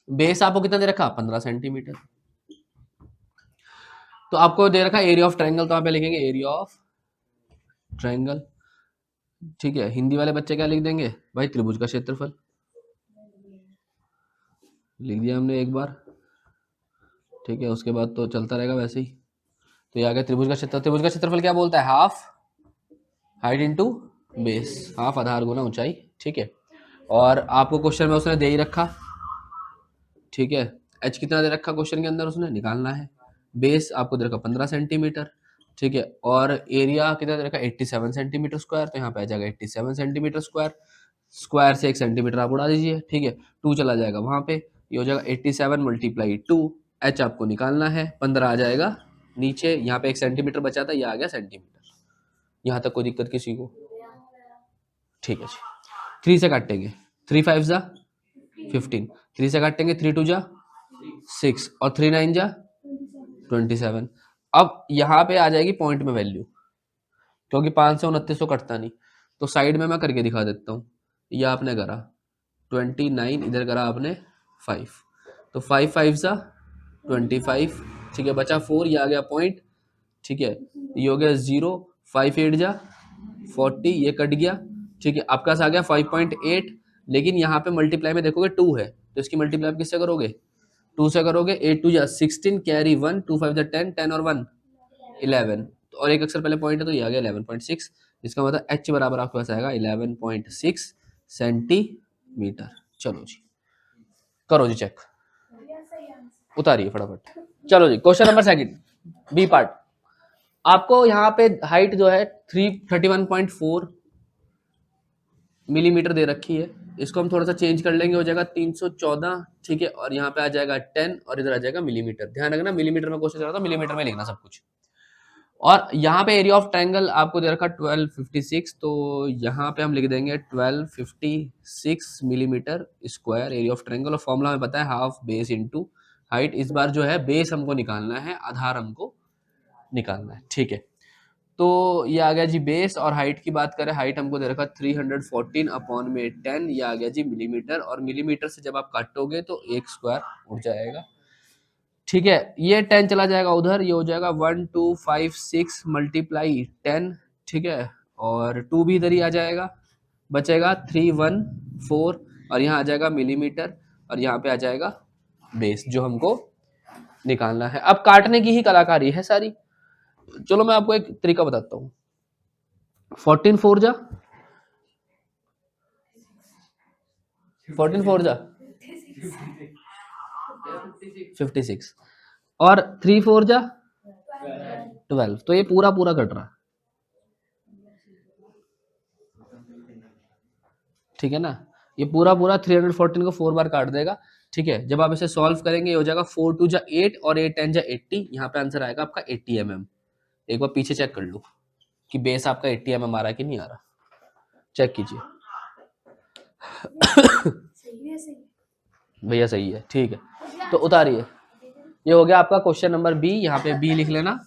बेस आपको कितना दे रखा, 15 सेंटीमीटर। तो आपको दे रखा एरिया ऑफ ट्रायंगल, तो यहाँ पे लिखेंगे एरिया ऑफ ट्रायंगल। ठीक है, हिंदी वाले बच्चे क्या लिख देंगे भाई, त्रिभुज का क्षेत्रफल लिख दिया हमने एक बार। ठीक है, उसके बाद तो चलता रहेगा वैसे ही। तो ये आ गया त्रिभुज का क्षेत्र। त्रिभुज का क्षेत्रफल क्या बोलता है, half height into base, half आधार गुना ऊंचाई। ठीक है, और आपको क्वेश्चन में उसने दे ही रखा। ठीक है, एच कितना दे रखा क्वेश्चन के अंदर, उसने निकालना है। बेस आपको दे रखा 15 सेंटीमीटर। ठीक है, और एरिया कितना दे रखा 87 सेंटीमीटर स्क्वायर, तो यहाँ पे आ जाएगा 87 सेंटीमीटर स्क्वायर। स्क्वायर से 1 सेंटीमीटर आप उड़ा दीजिए। ठीक है, 2 चला जाएगा वहाँ पे, ये हो जाएगा 87 मल्टीप्लाई 2। एच आपको निकालना है, 15 आ जाएगा नीचे, यहाँ पे 1 सेंटीमीटर बचा था, ये आ गया सेंटीमीटर। यहाँ तक कोई दिक्कत किसी को? ठीक है जी, 3 से काटेंगे, 3 5 जा 15, 3 से काटेंगे, 3 2 जा 6 और 3 9 जा 27। अब यहाँ पे आ जाएगी पॉइंट में वैल्यू, क्योंकि 5 से 29 तो कटता नहीं, तो साइड में मैं करके दिखा देता हूँ। ये आपने करा 29, इधर करा आपने 5, तो 5 5 सा 25। ठीक है, बचा 4, ये आ गया पॉइंट। ठीक है, ये हो गया 0, 5 8 जा 40, ये कट गया। ठीक है, आपका आ गया 5.8, लेकिन यहाँ पे मल्टीप्लाई में देखोगे 2 है, तो इसकी मल्टीप्लाई आप किससे करोगे, 2 से करोगे। 8 2 जा 16, कैरी 1, 2 5 जा 10, 10 और 1 11, और एक अक्षर पहले पॉइंट है, तो ये आ गया 11.6। इसका मतलब एच बराबर आपके पास आएगा 11.6 सेंटीमीटर। चलो जी, करो जी चेक, उतारिए फटाफट। चलो जी, क्वेश्चन नंबर 2 बी पार्ट। आपको यहाँ पे हाइट जो है 31.4 मिलीमीटर दे रखी है। इसको हम थोड़ा सा चेंज कर लेंगे, हो जाएगा 314। ठीक है, और यहाँ पे आ जाएगा 10 और इधर आ जाएगा मिलीमीटर। ध्यान रखना मिलीमीटर में क्वेश्चन चल रहा था, मिलीमीटर में लिखना सब कुछ। और यहाँ पे एरिया ऑफ ट्रायंगल आपको दे रखा 1256, तो यहाँ पे हम लिख देंगे 1256 millimetre square area of triangle. और फॉर्मूला हमें पता है हाफ बेस इंटू हाइट। इस बार जो है बेस हमको निकालना है, आधार हमको निकालना है। ठीक है, तो ये आ गया जी बेस। और हाइट की बात करें, हाइट हमको दे रखा 314 अपॉन में 10, ये आ गया जी मिलीमीटर। और मिलीमीटर से जब आप काटोगे तो 1 स्क्वायर उड़ जाएगा। ठीक है, ये 10 चला जाएगा उधर, ये हो जाएगा 1256 मल्टीप्लाई 10। ठीक है, और 2 भी इधर ही आ जाएगा, बचेगा 314, और यहाँ आ जाएगा मिलीमीटर, और यहाँ पे आ जाएगा बेस जो हमको निकालना है। अब काटने की ही कलाकारी है सारी। चलो मैं आपको एक तरीका बताता हूँ। 14 4 जा 14 4 जा 56, और 3 4 जा 12, तो ये पूरा पूरा कट रहा है। ठीक है ना, ये पूरा पूरा 314 को 4 बार काट देगा। ठीक है, जब आप इसे सॉल्व करेंगे, ये हो जाएगा 4 2 जा 8 और 8 10 जा 80। यहाँ पे आंसर आएगा आपका 80 mm। एक बार पीछे चेक कर लो कि बेस आपका 80 mm आ रहा है कि नहीं आ रहा, चेक कीजिए। भैया सही है, ठीक है, तो उतारिए। ये हो गया आपका क्वेश्चन नंबर बी, यहाँ पे बी लिख लेना।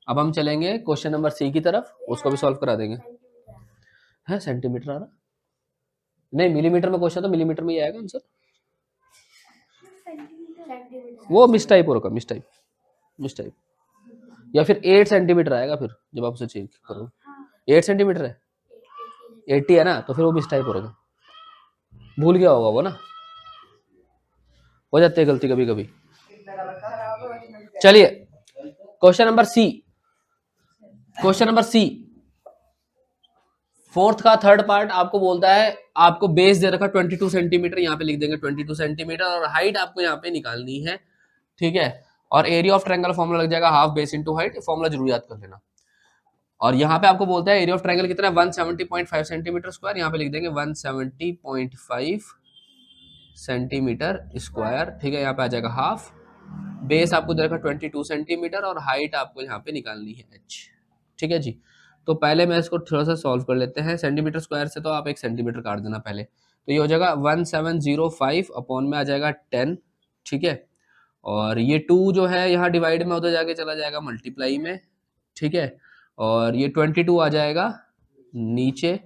अब हम चलेंगे क्वेश्चन नंबर सी की तरफ, उसको भी सॉल्व करा देंगे। है सेंटीमीटर आ रहा, नहीं मिलीमीटर में क्वेश्चन, तो मिलीमीटर में ही आएगा आंसर। वो मिस टाइप हो रखा, मिस टाइप, या फिर 8 सेंटीमीटर आएगा फिर जब आप उसे चेक करो। 8 सेंटीमीटर है, 80 है ना, तो फिर वो मिस टाइप हो रखा, भूल गया होगा वो ना, हो जाती है गलती कभी कभी। चलिए question number C, question number C 4th का 3rd पार्ट आपको बोलता है, आपको बेस दे रखा 22 सेंटीमीटर, यहाँ पे लिख देंगे 22 सेंटीमीटर, और हाइट आपको यहाँ पे निकालनी है। ठीक है, और एरिया ऑफ ट्रायंगल फॉर्मूला लग जाएगा half base into height, formula जरूर याद कर लेना। और यहाँ पे आपको बोलता है एरिया ऑफ ट्रायंगल कितना है 170.5 सेंटीमीटर स्क्वायर, यहाँ पे लिख देंगे 170.5 सेंटीमीटर स्क्वायर, ठीक है। यहाँ पे आ जाएगा हाफ, बेस आपको दे रखा 22 सेंटीमीटर और हाइट आपको यहाँ पे निकालनी है h, ठीक है जी। तो पहले मैं इसको थोड़ा सा सॉल्व कर लेते हैं। सेंटीमीटर स्क्वायर से तो आप 1 सेंटीमीटर काट देना पहले, तो ये हो जाएगा 1705 अपॉन में आ जाएगा 10, ठीक है। और ये 2 जो है यहाँ डिवाइड में उधर जाके चला जाएगा मल्टीप्लाई में, ठीक है। और ये 22 आ जाएगा नीचे,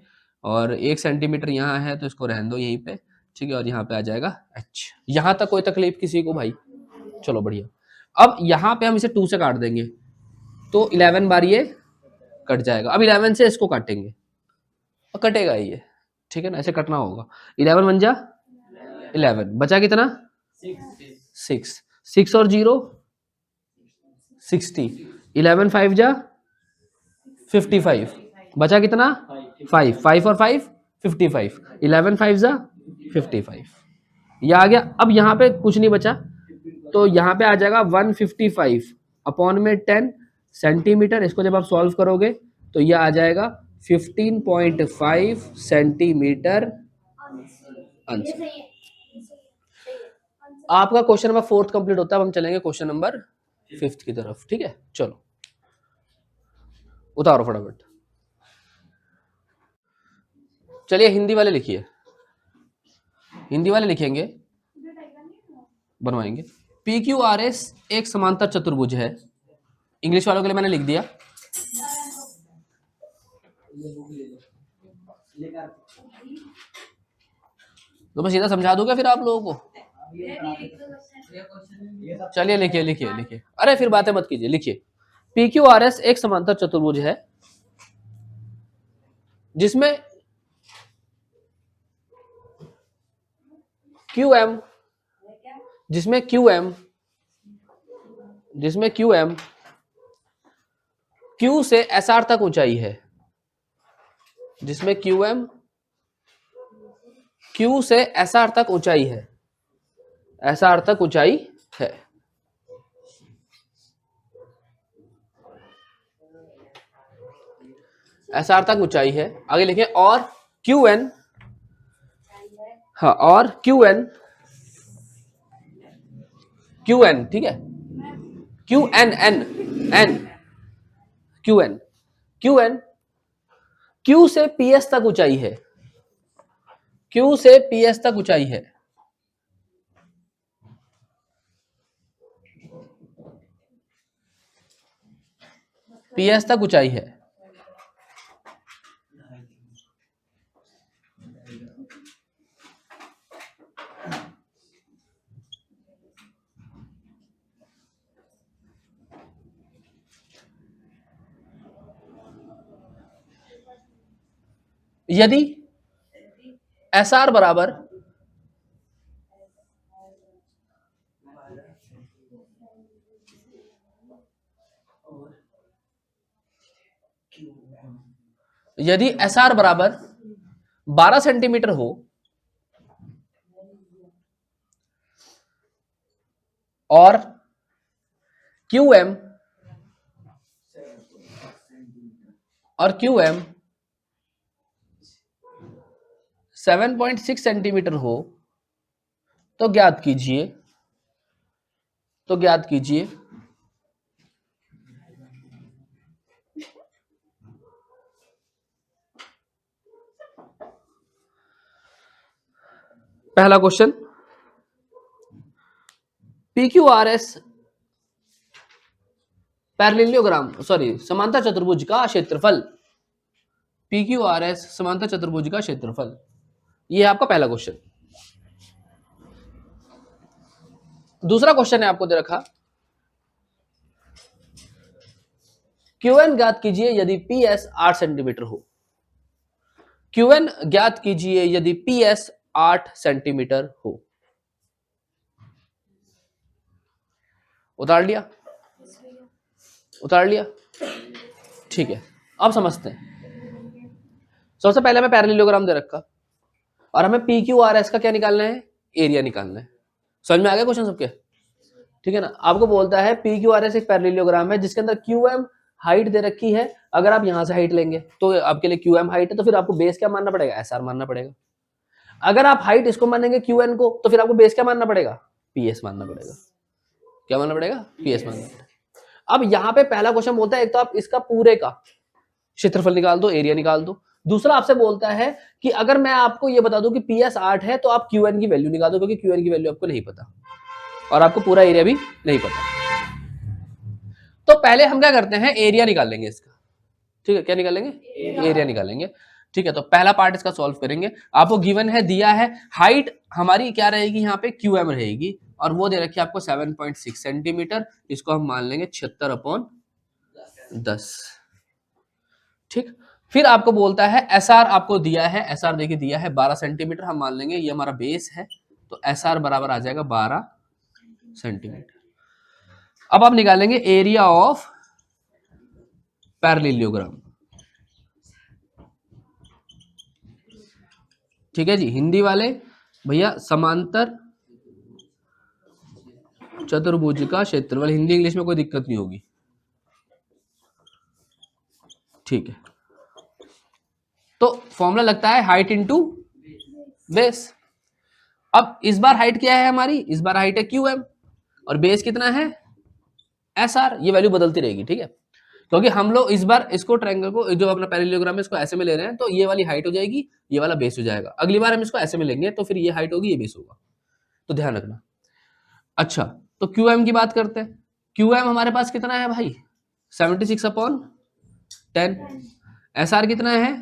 और 1 सेंटीमीटर यहाँ है तो इसको रहने दो यहीं पे, ठीक है। और यहाँ पे आ जाएगा h। यहाँ तक कोई तकलीफ किसी को भाई? चलो बढ़िया। अब यहाँ पे हम इसे 2 से काट देंगे तो 11 बार ये कट जाएगा। अब 11 से इसको काटेंगे और कटेगा ये, ठीक है ना, ऐसे कटना होगा। 11 बन जा 11, बचा कितना 6, 6 और 0 60, 11 5 जा 55, बचा कितना 5, 5 और 5 55, 11 5 जा 55, ये आ गया। अब यहाँ पे कुछ नहीं बचा तो यहाँ पे आ जाएगा 155 अपॉन में 10 सेंटीमीटर। इसको जब आप सॉल्व करोगे तो ये आ जाएगा 15.5 सेंटीमीटर आंसर। आपका क्वेश्चन नंबर 4 कंप्लीट होता है। अब हम चलेंगे क्वेश्चन नंबर 5 की तरफ, ठीक है। चलो उतारो फटाफट। चलिए हिंदी वाले लिखिए, हिंदी वाले लिखेंगे, बनवाएंगे। PQRS एक समांतर चतुर्भुज है। इंग्लिश वालों के लिए मैंने लिख दिया। तो मैं सीधा समझा दूंगा फिर आप लोगों को। चलिए लिखिए लिखिए लिखिए, अरे फिर बातें मत कीजिए, लिखिए। PQRS एक समांतर चतुर्भुज है जिसमें QM Q से SR तक ऊंचाई है, जिसमें QM Q से SR तक ऊंचाई है, SR तक ऊंचाई है। SR तक ऊंचाई है। आगे लिखें और QN, हाँ और QN, ठीक है, QN Q से PS तक ऊंचाई है, Q से PS तक ऊंचाई है। PS तक ऊंचाई है। यदि SR बराबर यदि SR बराबर 12 सेंटीमीटर हो और QM 7.6 सेंटीमीटर हो तो ज्ञात कीजिए पहला क्वेश्चन, PQRS पैरेललोग्राम समांतर चतुर्भुज का क्षेत्रफल। PQRS समांतर चतुर्भुज का क्षेत्रफल, ये है आपका पहला क्वेश्चन। दूसरा क्वेश्चन है आपको दे रखा, QN ज्ञात कीजिए यदि PS 8 सेंटीमीटर हो। QN ज्ञात कीजिए यदि PS 8 सेंटीमीटर हो। उतार लिया, ठीक है। अब समझते हैं। सबसे पहले हमें पैरेललोग्राम दे रखा और हमें PQRS का क्या निकालना है, एरिया निकालना है। समझ में आ गया क्वेश्चन सबके, ठीक है ना। आपको बोलता है PQRS एक पैरेललोग्राम है जिसके अंदर QM हाइट दे रखी है, अगर आप यहाँ से हाइट लेंगे तो आपके लिए क्यू एम हाइट है, तो फिर आपको बेस क्या मानना पड़ेगा, एस आर मानना पड़ेगा। अगर आप हाइट इसको मानेंगे क्यू एन को, तो फिर आपको बेस क्या मानना पड़ेगा, पी एस मानना पड़ेगा। क्या मानना पड़ेगा, पी एस मानना पड़ेगा। अब यहाँ पे पहला क्वेश्चन बोलता है एक तो आप इसका पूरे का क्षेत्रफल निकाल दो, एरिया निकाल दो। दूसरा आपसे बोलता है कि अगर मैं आपको ये बता दूं कि पी एस 8 है तो आप क्यू एन की वैल्यू निकाल दो, क्योंकि क्यू एन की वैल्यू आपको नहीं पता और आपको पूरा एरिया भी नहीं पता। तो पहले हम क्या करते हैं, एरिया निकाल लेंगे इसका। ठीक है, क्या निकालेंगे, एरिया निकालेंगे। ठीक है, तो पहला पार्ट इसका सॉल्व करेंगे। आपको गिवन है, दिया है हाइट हमारी क्या रहेगी, यहाँ पे क्यू एम रहेगी और वो दे रखी है आपको 7.6 सेंटीमीटर। इसको हम मान लेंगे 76/10। ठीक, फिर आपको बोलता है एस आर आपको दिया है, एस आर देखिए दिया है 12 सेंटीमीटर, हम मान लेंगे ये हमारा बेस है, तो एस आर बराबर आ जाएगा 12 सेंटीमीटर। अब आप निकालेंगे एरिया ऑफ पैरेललोग्राम। ठीक है जी, हिंदी वाले भैया समांतर चतुर्भुज का क्षेत्रफल, हिंदी इंग्लिश में कोई दिक्कत नहीं होगी। ठीक है, तो फॉर्मूला लगता है हाइट इनटू बेस। अब इस बार हाइट क्या है हमारी, इस बार हाइट है क्यू एम और बेस कितना है एस आर। ये वैल्यू बदलती रहेगी। ठीक है, क्योंकि हम लोग इस बार इसको ट्रायंगल को जो अपना पैरेललोग्राम है इसको ऐसे में ले रहे हैं, तो ये वाली हाइट हो जाएगी, ये वाला बेस हो जाएगा। अगली बार हम इसको ऐसे में लेंगे तो फिर ये हाइट होगी, ये बेस होगा, तो ध्यान रखना। अच्छा, तो क्यू एम की बात करते हैं। क्यू एम हमारे पास कितना है भाई, 76/10। एस आर कितना है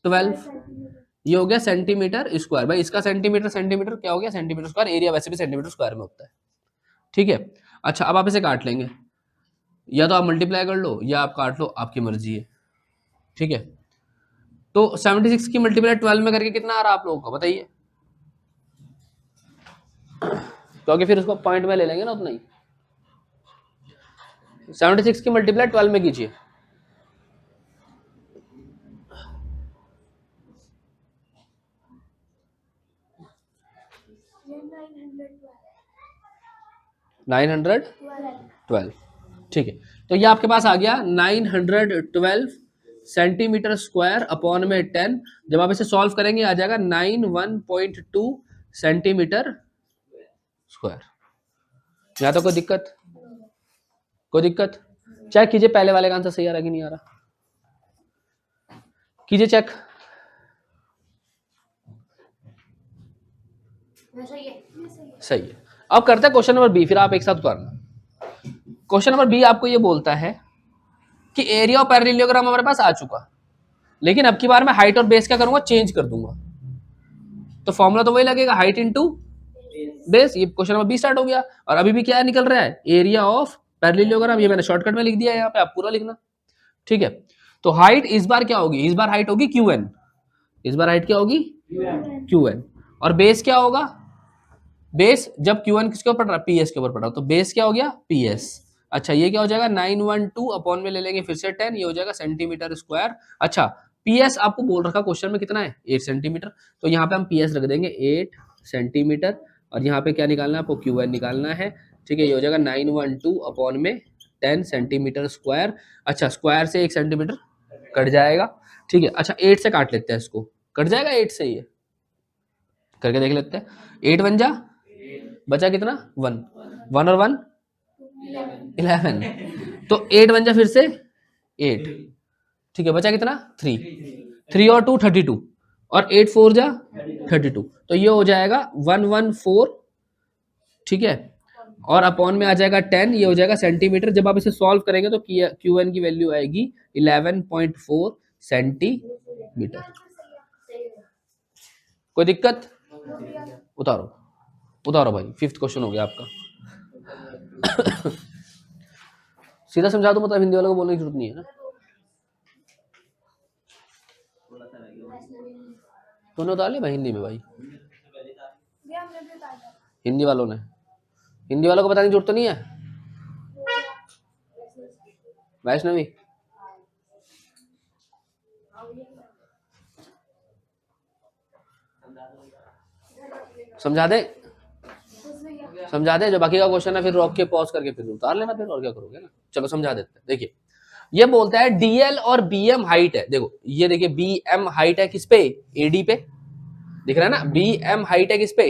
12, ये हो गया सेंटीमीटर स्क्वायर। भाई इसका सेंटीमीटर सेंटीमीटर क्या हो गया, सेंटीमीटर स्क्वायर। एरिया वैसे भी सेंटीमीटर स्क्वायर में होता है। ठीक है, अच्छा अब आप इसे काट लेंगे, या तो आप मल्टीप्लाई कर लो या आप काट लो, आपकी मर्जी है। ठीक है, तो 76 की मल्टीप्लाई 12 में करके कितना आ रहा आप लोगों का बताइए, क्योंकि फिर उसको पॉइंट में ले लेंगे ना उतना ही। 76 की मल्टीप्लाई 12 में कीजिए, नाइन 912। ठीक है, तो ये आपके पास आ गया 912 सेंटीमीटर स्क्वायर अपॉन में 10। जब आप इसे सॉल्व करेंगे आ जाएगा 91.2 सेंटीमीटर स्क्वायर। यहाँ तो कोई दिक्कत, कोई दिक्कत? चेक कीजिए पहले वाले का आंसर सही आ रहा कि नहीं आ रहा, कीजिए चेक। सही है। अब करते हैं क्वेश्चन नंबर बी, फिर आप एक साथ करना। क्वेश्चन नंबर बी आपको ये बोलता है कि एरिया ऑफ पैरेललोग्राम हमारे पास आ चुका, लेकिन अब की बार मैं हाइट और बेस क्या करूंगा, चेंज कर दूंगा। तो फॉर्मूला तो वही लगेगा, हाइट इनटू बेस। ये क्वेश्चन नंबर बी स्टार्ट हो गया और अभी भी क्या निकल रहा है, एरिया ऑफ पैरेललोग्राम। ये मैंने शॉर्टकट में लिख दिया है, यहाँ पे आप पूरा लिखना। ठीक है, तो हाइट इस बार क्या होगी, इस बार हाइट होगी क्यू एन। इस बार हाइट क्या होगी, क्यू एन। और बेस क्या होगा, बेस जब क्यू एन किसके ऊपर पड़ रहा है, पी एस के ऊपर पड़ रहा है, तो बेस क्या हो गया, पी एस। अच्छा, ये क्या हो जाएगा 912 अपॉन में ले लेंगे फिर से 10, ये हो जाएगा सेंटीमीटर स्क्वायर। अच्छा, पी एस आपको बोल रखा क्वेश्चन में कितना है, 8 सेंटीमीटर। तो यहाँ पे हम पी एस रख देंगे 8 सेंटीमीटर और यहाँ पे क्या निकालना है आपको, क्यू एन निकालना है। ठीक है, ये हो जाएगा 912 अपॉन में 10 सेंटीमीटर स्क्वायर। अच्छा, स्क्वायर से 1 सेंटीमीटर कट जाएगा। ठीक है, अच्छा 8 से काट लेते हैं इसको, कट जाएगा 8 से, ये करके देख लेते हैं। 8 बन जा, बचा कितना 1, 1 और 1 11, तो 8 बन जा फिर से 8। ठीक है, बचा कितना 3, 3 और 2 32 और 8 4 जा 32, तो ये हो जाएगा 114। ठीक है, और अपॉन में आ जाएगा 10, ये हो जाएगा सेंटीमीटर। जब आप इसे सॉल्व करेंगे तो क्यू एन की वैल्यू आएगी 11.4 सेंटीमीटर। कोई दिक्कत? उतारो उतारो भाई, 5th क्वेश्चन हो गया आपका। सीधा समझा दो, मतलब हिंदी वालों को बोलने की जरूरत नहीं है ना। तूने उतार लिया भाई हिंदी में, भाई हिंदी वालों ने, हिंदी वालों को बताने की जरूरत तो नहीं है। वैष्णवी समझा दे, समझा दे। जो बाकी का क्वेश्चन है फिर रोक के पॉज करके फिर उतार लेना फिर, और क्या करोगे ना। चलो समझा देते हैं। देखिए ये बोलता है डीएल और बीएम हाइट है, देखो ये देखिए बीएम हाइट है किस पे, एडी पे, दिख रहा है ना, बीएम हाइट है किस पे,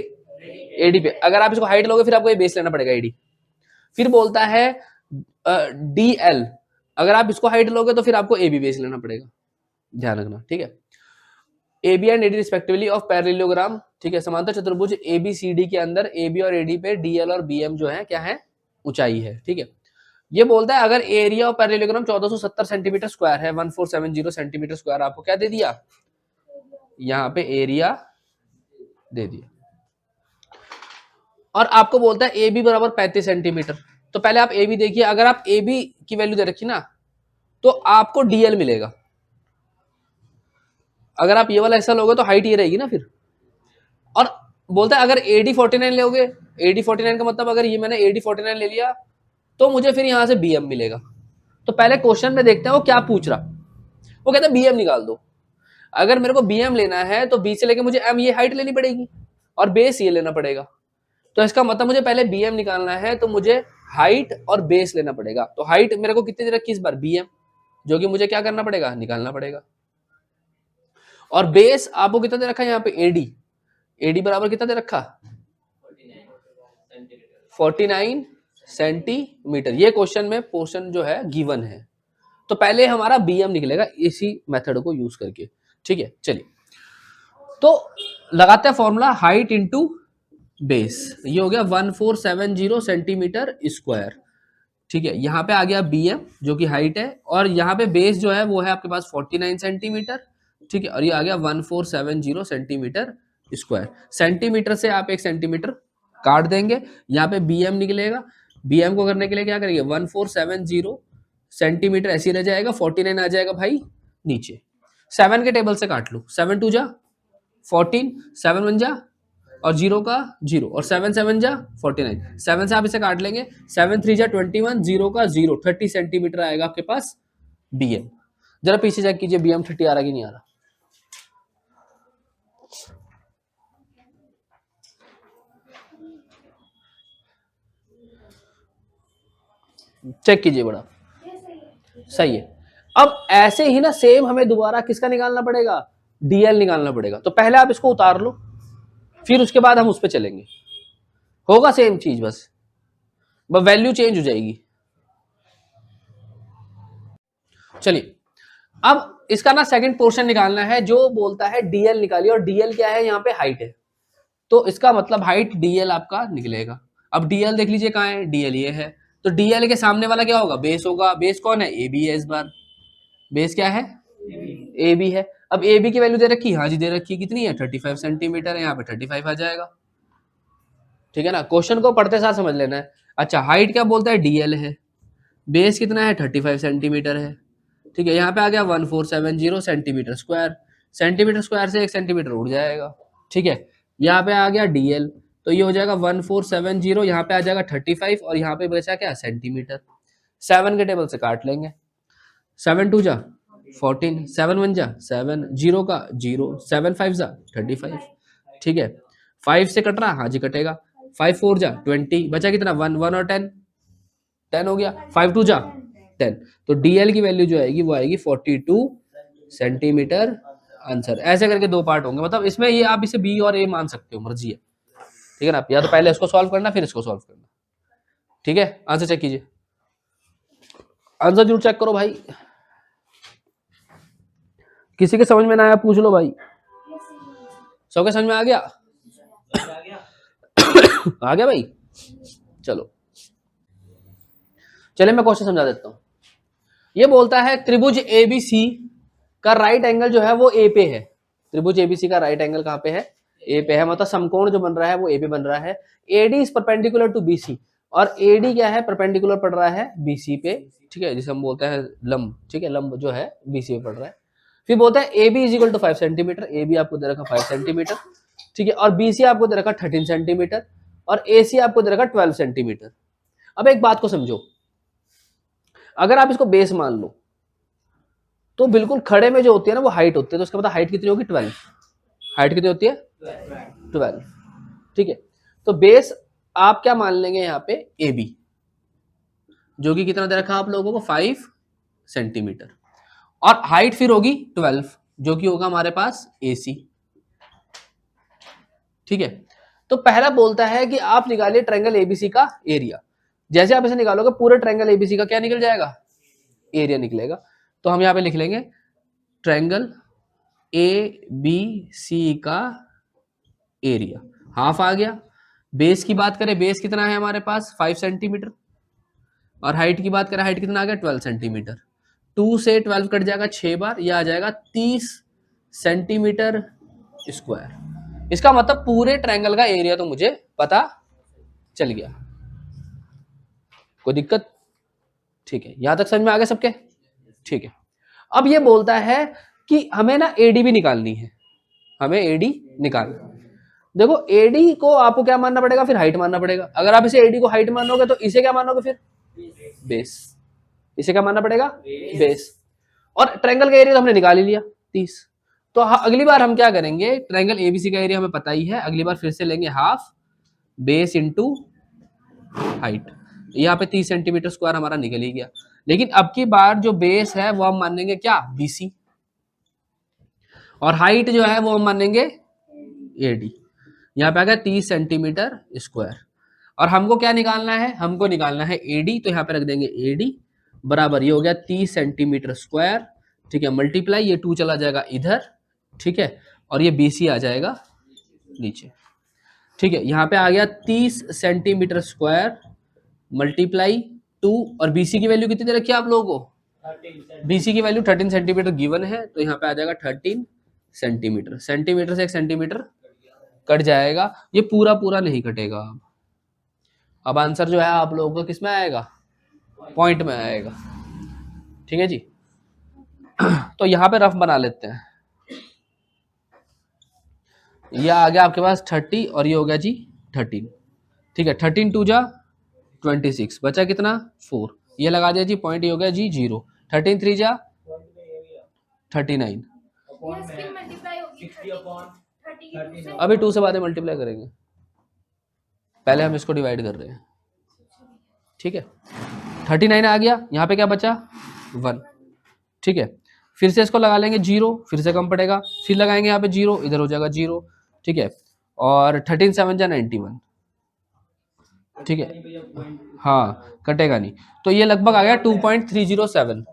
एडी पे। अगर आप इसको हाइट लोगे फिर आपको ये बेस लेना पड़ेगा एडी। फिर बोलता है डीएल, अगर आप इसको हाइट लोगे तो फिर आपको ए बी बेस लेना पड़ेगा, ध्यान रखना, ठीक है। A B and AD respectively of parallelogram, ठीक है, समांतर चतुर्भुज ए बी सी डी के अंदर ए बी और एडी पे डीएल और बीएम जो है क्या है, ऊंचाई है, ठीक है। ये बोलता है अगर area of parallelogram 1470 centimetre square है, 1470 सेंटीमीटर स्क्वायर, आपको क्या दे दिया, यहाँ पे एरिया दे दिया, और आपको बोलता है ए बी बराबर 35 सेंटीमीटर। तो पहले आप ए बी देखिए, अगर आप ए बी की वैल्यू दे रखी ना तो आपको डीएल मिलेगा। अगर आप ये वाला हिस्सा लोगे तो हाइट ये रहेगी ना फिर। और बोलता है अगर एडी 49 लोगे, एडी 49 का मतलब अगर ये मैंने एडी 49 ले लिया तो मुझे फिर यहां से बीएम मिलेगा। तो पहले क्वेश्चन में देखते हैं वो क्या पूछ रहा, वो कहता है बीएम निकाल दो। अगर मेरे को बीएम लेना है तो बी से लेके मुझे एम ये हाइट लेनी पड़ेगी और बेस ये लेना पड़ेगा। तो इसका मतलब मुझे पहले बीएम निकालना है तो मुझे हाइट और बेस लेना पड़ेगा। तो हाइट मेरे को कितनी दे रखी इस बार, बीएम, जो कि मुझे क्या करना पड़ेगा, निकालना पड़ेगा। और बेस आपको कितना दे रखा है यहाँ पे, एडी, एडी बराबर कितना दे रखा, 49 सेंटीमीटर। ये क्वेश्चन में पोर्शन जो है गिवन है, तो पहले हमारा बीएम निकलेगा इसी मेथड को यूज करके, ठीक है। चलिए तो लगाते हैं फॉर्मूला, हाइट इंटू बेस, ये हो गया 1470 सेंटीमीटर स्क्वायर, ठीक है। यहाँ पे आ गया बीएम जो कि हाइट है, और यहाँ पे बेस जो है वो है आपके पास 49 सेंटीमीटर, ठीक है। और ये आ गया 1470 सेंटीमीटर स्क्वायर। सेंटीमीटर से आप 1 सेंटीमीटर काट देंगे, यहाँ पे बीएम निकलेगा। बीएम को करने के लिए क्या करेंगे, 1470 सेंटीमीटर ऐसे रह जाएगा, 49 आ जाएगा भाई नीचे। 7 के टेबल से काट लो, 7 2 जा 14, 7 1 जा और 0 का 0 और 7 7 जा 49, 7 से आप इसे काट लेंगे, 7 3 जा 21, 0 का 0, 30 सेंटीमीटर आएगा आपके पास बीएम। जरा पीछे चेक कीजिए बीएम 30 आ रहा कि नहीं आ रहा, चेक कीजिए बड़ा सही है। अब ऐसे ही ना सेम हमें दोबारा किसका निकालना पड़ेगा, डीएल निकालना पड़ेगा। तो पहले आप इसको उतार लो, फिर उसके बाद हम उस पर चलेंगे, होगा सेम चीज, बस वैल्यू चेंज हो जाएगी। चलिए अब इसका ना सेकंड पोर्शन निकालना है जो बोलता है डीएल निकालिए, और डीएल क्या है, यहाँ पे हाइट है, तो इसका मतलब हाइट डीएल आपका निकलेगा। अब डीएल देख लीजिए कहाँ है, डीएल ये है, तो डीएल के सामने वाला क्या होगा, बेस होगा। बेस कौन है, ए बी है, इस बार बेस क्या है, ए बी है। अब ए बी की वैल्यू दे रखी, हाँ जी दे रखी, कितनी है 35 सेंटीमीटर है, यहाँ पे 35 आ जाएगा, ठीक है ना। क्वेश्चन को पढ़ते साथ समझ लेना है। अच्छा हाइट क्या बोलता है, डीएल है, बेस कितना है 35 सेंटीमीटर है, ठीक है। यहाँ पे आ गया 1470 सेंटीमीटर स्क्वायर, सेंटीमीटर स्क्वायर से 1 सेंटीमीटर उड़ जाएगा, ठीक है। यहाँ पे आ गया डीएल, तो ये हो जाएगा 1470, यहाँ पे आ जाएगा 35 और यहाँ पे बचा क्या, सेंटीमीटर। 7 के टेबल से काट लेंगे, 7 2 जा 14, 7 1 जा 7, 0 का 0, 7 5 जा 35, ठीक है। 5 से कट रहा, हाँ जी कटेगा, 5 4 जा 20, बचा कितना 1 1 और 10, 10 हो गया, 5 2 जा 10। तो डीएल की वैल्यू जो आएगी वो आएगी 42 सेंटीमीटर आंसर। ऐसे करके दो पार्ट होंगे, मतलब इसमें ये आप इसे बी और ए मान सकते हो, मर्जी है, ठीक है ना। या तो पहले इसको सॉल्व करना फिर इसको सॉल्व करना, ठीक है। आंसर चेक कीजिए, आंसर जरूर चेक करो भाई, किसी के समझ में ना आया पूछ लो भाई, सबके समझ में आ गया आ गया भाई। चलो चलिए मैं क्वेश्चन समझा देता हूं। ये बोलता है त्रिभुज एबीसी का राइट एंगल जो है वो ए पे है। त्रिभुज एबीसी का राइट एंगल कहाँ पे है, ए पे है, मतलब समकोण जो बन रहा है वो ए पे बन रहा है। AD is perpendicular to BC, और एडी क्या है, परपेंडिकुलर पड़ रहा है बीसी पे, ठीक है, जिसे हम बोलते हैं लंब, ठीक है, लंब जो है बीसी पे पड़ रहा है। फिर बोलता है A B is equal to 5 centimetre, A B आपको दे रखा 5 सेंटीमीटर, ठीक है, और बी सी आपको दे रखा 13 सेंटीमीटर, और ए सी आपको दे रखा 12 सेंटीमीटर। अब एक बात को समझो, अगर आप इसको बेस मान लो तो बिल्कुल खड़े में जो होती है ना वो हाइट होती है, तो उसका मतलब हाइट कितनी होगी 12, हाइट कितनी होती है 12, ठीक है। तो बेस आप क्या मान लेंगे यहाँ पे, ए बी, जो कि कितना दे रखा आप लोगों को 5 सेंटीमीटर, और हाइट फिर होगी 12, जो कि होगा हमारे पास AC। ठीक है, तो पहला बोलता है कि आप निकालिए ट्रायंगल ABC का एरिया। जैसे आप इसे निकालोगे पूरे ट्रायंगल ABC का क्या निकल जाएगा, एरिया निकलेगा। तो हम यहाँ पे लिख लेंगे ट्रायंगल ABC का एरिया हाफ आ गया। बेस की बात करें, बेस कितना है हमारे पास 5 सेंटीमीटर, और हाइट की बात करें, हाइट कितना आ गया 12 सेंटीमीटर। 2 से 12 कट जाएगा 6 बार, यह आ जाएगा 30 सेंटीमीटर स्क्वायर। इसका मतलब पूरे ट्रायंगल का एरिया तो मुझे पता चल गया। कोई दिक्कत? ठीक है, यहां तक समझ में आ गया सबके? ठीक है, अब ये बोलता है कि हमें ना एडी भी निकालनी है, हमें एडी निकालना है। देखो एडी को आपको क्या मानना पड़ेगा, फिर हाइट मानना पड़ेगा। अगर आप इसे एडी को हाइट मानोगे तो इसे क्या मानोगे, फिर बेस। इसे क्या मानना पड़ेगा, बेस। और ट्रायंगल का एरिया तो हमने निकाल ही लिया 30। तो अगली बार हम क्या करेंगे, ट्रायंगल एबीसी का एरिया हमें पता ही है, अगली बार फिर से लेंगे हाफ बेस इंटू हाइट। यहाँ पे 30 सेंटीमीटर स्क्वायर हमारा निकल ही गया। लेकिन अब की बार जो बेस है वो हम मानेंगे क्या, बीसी, और हाइट जो है वो हम मानेंगे एडी। यहाँ पे आ गया 30 सेंटीमीटर स्क्वायर। और हमको क्या निकालना है, हमको निकालना है एडी, तो यहाँ पे रख देंगे एडी बराबर, ये हो गया 30 सेंटीमीटर स्क्वायर। ठीक है, मल्टीप्लाई, ये 2 चला जाएगा इधर, ठीक है, और ये बीसी आ जाएगा नीचे। ठीक है, यहाँ पे आ गया 30 सेंटीमीटर स्क्वायर मल्टीप्लाई 2, और बीसी की वैल्यू कितनी रखी है आप लोगों को, बीसी की वैल्यू 13 सेंटीमीटर गिवन है, तो यहाँ पे आ जाएगा 13 सेंटीमीटर। सेंटीमीटर से 1 सेंटीमीटर कट जाएगा, ये पूरा पूरा नहीं कटेगा। अब आंसर जो है आप लोगों को किस में आएगा, पॉइंट में आएगा। ठीक है जी, तो यहाँ पे रफ बना लेते हैं। यह आ गया आपके पास 30 और ये हो गया जी 13। ठीक है, 13 2 जा 26, बचा कितना 4, ये लगा दिया जी पॉइंट, ये हो गया जी 0। 13 3 जा 39, अभी 2 से बाद में मल्टीप्लाई करेंगे, पहले हम इसको डिवाइड कर रहे हैं। ठीक है, 39 आ गया, यहाँ पे क्या बचा 1। ठीक है, फिर से इसको लगा लेंगे 0, फिर से कम पड़ेगा, फिर लगाएंगे यहाँ पे 0, इधर हो जाएगा 0। ठीक है, और 13 7 जा 91। ठीक है, हाँ कटेगा नहीं, तो ये लगभग आ गया 2.307।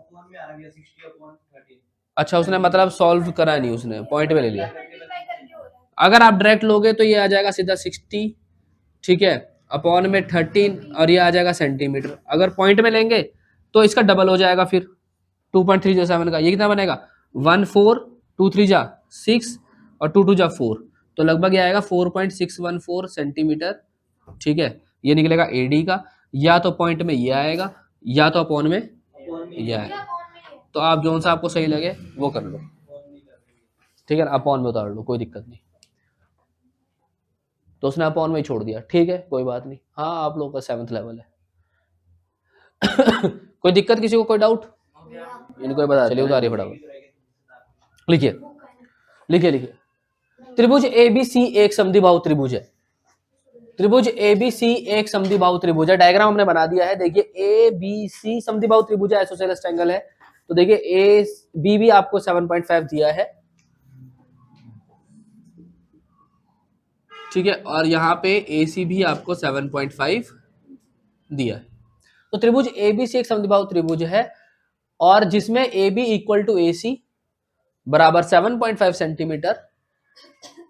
अच्छा, उसने मतलब सॉल्व करा नहीं, उसने पॉइंट में ले लिया। अगर आप डायरेक्ट लोगे तो ये आ जाएगा सीधा 60, ठीक है, अपॉन में 13, और ये आ जाएगा सेंटीमीटर। अगर पॉइंट में लेंगे तो इसका डबल हो जाएगा, फिर 2.307 का ये कितना बनेगा 1 4, 2 3 जा 6 और 2 2 जा 4, तो लगभग ये आएगा 4.614 सेंटीमीटर। ठीक है, ये निकलेगा एडी का, या तो पॉइंट में ये आएगा या तो अपॉन में ये आएगा, तो आप जो सा आपको सही लगे वो कर लो। ठीक है, अपॉन में उतार लो, कोई दिक्कत नहीं। तो उसने अपॉन में ही छोड़ दिया, ठीक है कोई बात नहीं। हाँ, आप लोगों का 7th लेवल है। कोई दिक्कत किसी को, कोई डाउट इनको बता, चलिए उतारिए फटाफट। लिखिए लिखिए लिखिए, त्रिभुज ABC एक समद्विबाहु त्रिभुज है। त्रिभुज ABC एक समद्विबाहु त्रिभुज है। डायग्राम हमने बना दिया है, देखिए ABC समद्विबाहु त्रिभुज है, आइसोसेलेस ट्रायंगल है। तो देखिए ए बी भी आपको 7.5 दिया है, ठीक है, और यहाँ पे AC भी आपको 7.5 दिया है। तो त्रिभुज ABC एक समद्विबाहु त्रिभुज है, और जिसमें AB इक्वल टू AC बराबर 7.5 सेंटीमीटर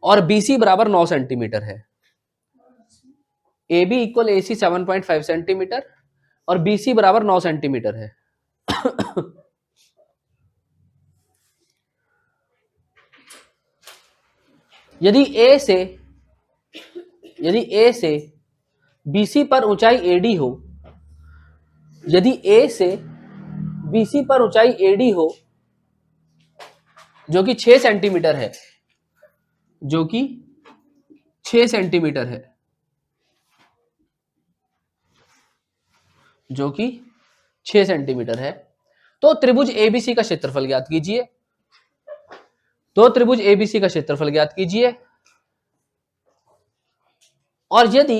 और BC बराबर 9 सेंटीमीटर है। AB इक्वल AC 7.5 सेंटीमीटर और BC बराबर 9 सेंटीमीटर है। यदि A से BC पर ऊंचाई AD हो, यदि A से BC पर ऊंचाई AD हो, जो कि 6 सेंटीमीटर है, जो कि 6 सेंटीमीटर है, जो कि 6 सेंटीमीटर है, तो त्रिभुज ABC का क्षेत्रफल ज्ञात कीजिए। तो त्रिभुज ABC का क्षेत्रफल ज्ञात कीजिए, और यदि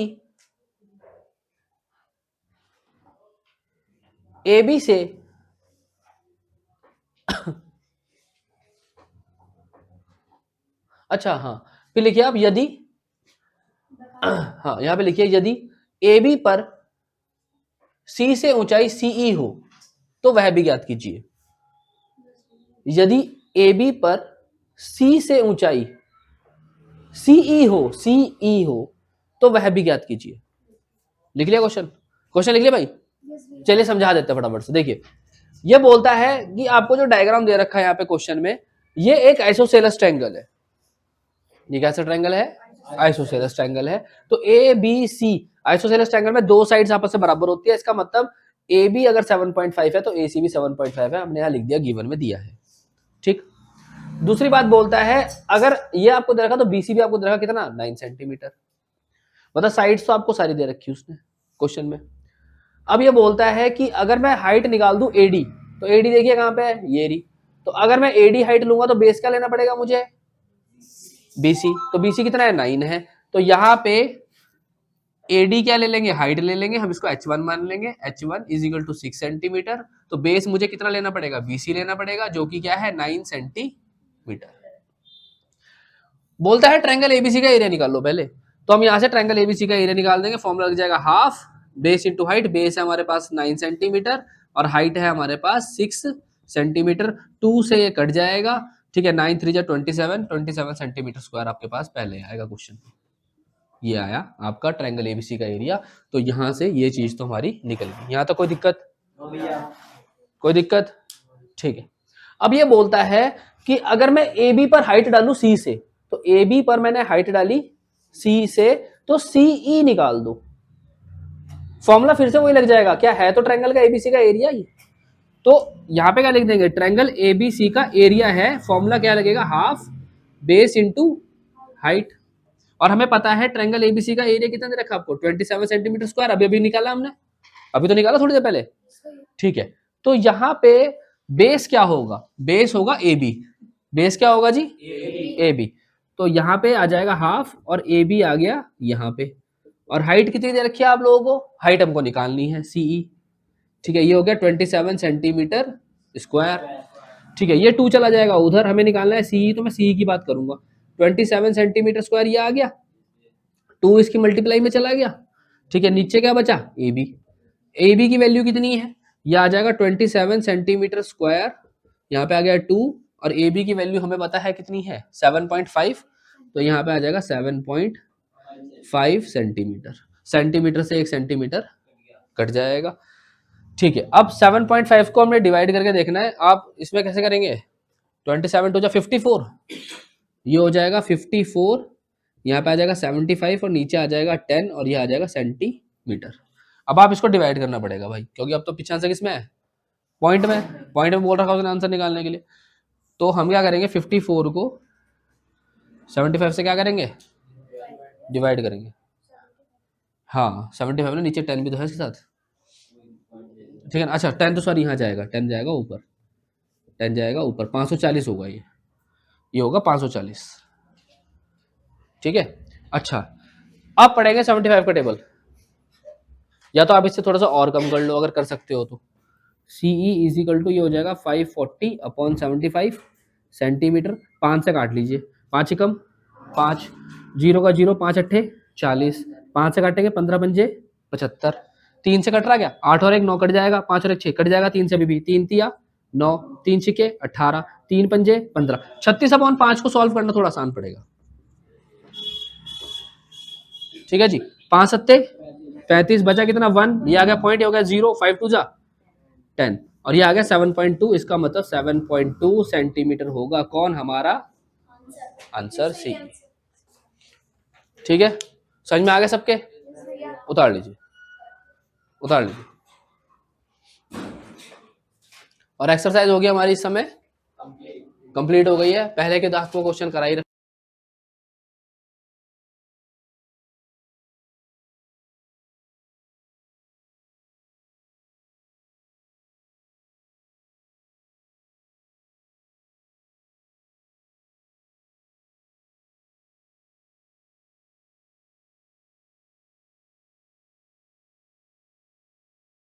AB से अच्छा हाँ, फिर लिखिए आप यदि, हाँ यहाँ पे लिखिए यदि ए बी पर सी से ऊंचाई सीई हो तो वह भी ज्ञात कीजिए। यदि ए बी पर सी से ऊंचाई सीई हो तो वह भी ज्ञात कीजिए। लिख लिया क्वेश्चन? क्वेश्चन लिख लिया भाई? चलिए समझा देते हैं फटाफट से। देखिए ये बोलता है कि आपको जो डायग्राम दे रखा है यहाँ पे क्वेश्चन में, ये एक आइसोसेलेस ट्रायंगल है। ये कैसा ट्रायंगल है? आइसोसेलेस ट्रायंगल है। तो A B C, isosceles triangle में दो साइड्स आपस में बराबर होती है। इसका मतलब ए बी अगर 7.5 है तो ए सी भी 7.5 है। हमने यहाँ लिख दिया, गिवन में दिया है। ठीक। दूसरी बात बोलता है अगर ये आपको दे रखा तो बीसी भी आपको दे रखा कितना, 9 सेंटीमीटर। मतलब साइड्स तो आपको सारी दे रखी उसने क्वेश्चन में। अब ये बोलता है कि अगर मैं हाइट निकाल दूं एडी, तो एडी देखिए कहां पे है, ये रही। तो अगर मैं एडी हाइट लूंगा तो बेस क्या लेना पड़ेगा मुझे, बीसी। तो बीसी कितना है, 9 है। तो यहाँ पे एडी क्या ले लेंगे, हाइट ले लेंगे, हम इसको h1 मान लेंगे। h1 = 6 centimetre. तो बेस मुझे कितना लेना पड़ेगा, बीसी लेना पड़ेगा, जो कि क्या है, 9 सेंटीमीटर। बोलता है ट्रायंगल एबीसी का एरिया निकाल लो पहले। तो हम यहाँ से ट्रायंगल एबीसी का एरिया निकाल देंगे। फॉर्मूला लग जाएगा half base into height. Base है हमारे पास 9 सेंटीमीटर और हाइट है हमारे पास 6 सेंटीमीटर। 2 से ये कट जाएगा, ठीक है। 9 3 27 सेंटीमीटर स्क्वायर आपके पास पहले आएगा क्वेश्चन। ये आया आपका ट्रायंगल एबीसी का एरिया। तो यहाँ से ये चीज तो हमारी निकल गई। यहाँ तो कोई दिक्कत? कोई दिक्कत? ठीक है। अब ये बोलता है कि अगर मैं ए बी पर हाइट डालू सी से, तो ए बी पर मैंने हाइट डाली सी से, तो सीई निकाल दो। फॉर्मूला फिर से वही लग जाएगा, क्या है तो ट्रायंगल का एबीसी का एरिया ही। तो यहाँ पे क्या लिख देंगे, ट्रायंगल एबीसी का एरिया है, फॉर्मूला क्या लगेगा, हाफ बेस इंटू हाइट। और हमें पता है ट्रायंगल एबीसी का एरिया कितना दे रखा आपको, 27 सेंटीमीटर स्क्वायर। अभी निकाला हमने, अभी तो निकाला थोड़ी देर पहले, ठीक है। तो यहाँ पे बेस क्या होगा, बेस होगा ए बी। बेस क्या होगा जी, ए बी। तो यहाँ पे आ जाएगा हाफ और ए बी आ गया यहाँ पे। और हाइट कितनी दे रखी है आप लोगों को, हाइट हमको निकालनी है सीई, ठीक है। ये हो गया 27 सेंटीमीटर स्क्वायर, ठीक है। ये 2 चला जाएगा उधर, हमें निकालना है सीई, तो मैं सीई की बात करूंगा। 27 सेंटीमीटर स्क्वायर ये आ गया, 2 इसकी मल्टीप्लाई में चला गया, ठीक है। नीचे क्या बचा, ए बी। ए बी की वैल्यू कितनी है, ये आ जाएगा 27 सेंटीमीटर स्क्वायर, यहाँ पे आ गया 2। और ए बी की वैल्यू हमें पता है कितनी है, 7.5। तो यहाँ पे आ जाएगा 7.5 सेंटीमीटर। सेंटीमीटर से 1 सेंटीमीटर कट जाएगा, ठीक है। अब 7.5 को हमने डिवाइड करके देखना है। आप इसमें कैसे करेंगे, 27 टू 54, ये हो जाएगा 54, यहाँ पे आ जाएगा 75 और नीचे आ जाएगा 10 और ये आ जाएगा सेंटीमीटर। अब आप इसको डिवाइड करना पड़ेगा भाई, क्योंकि अब तो पीछे आंसर किसमें है, पॉइंट में। पॉइंट में बोल रखा उसने आंसर निकालने के लिए। तो हम क्या करेंगे, 54 को 75 से क्या करेंगे, डिवाइड करेंगे। हाँ 75 ना, नीचे 10 भी तो है इसके साथ, ठीक है ना। अच्छा 10 तो सॉरी यहाँ जाएगा, 10 जाएगा ऊपर, 10 जाएगा ऊपर, 540 होगा ये होगा 540, ठीक है। अच्छा अब पढ़ेंगे 75 का टेबल, या तो आप इससे थोड़ा सा और कम कर लो अगर कर सकते हो तो। सीई = ये हो जाएगा 540/75 सेंटीमीटर। 5 से काट लीजिए, 5 ही कम 5, 0 का 0, 5 अट्ठे 40, 5 से काटेंगे 15 पंजे 75, 3 से कट रहा क्या, 8 और 1 9 कट जाएगा, 5 और 1 6 कट जाएगा, 3 से भी 3 तिया 9, 3 छिके 18, 3 पंजे 15, 36/5 को सॉल्व करना थोड़ा आसान पड़ेगा, ठीक है जी। 5 सत्ते 35, बचा कितना 1, ये आ गया पॉइंट, ये हो गया 0, 5 2 जा 10 और ये आ गया 7.2। इसका मतलब 7.2 सेंटीमीटर होगा कौन, हमारा आंसर सी, ठीक है। समझ में आ गया सबके, उतार लीजिए, उतार लीजिए। और एक्सरसाइज हो गई हमारी इस समय कंप्लीट हो गई है। पहले के 10 क्वेश्चन कराई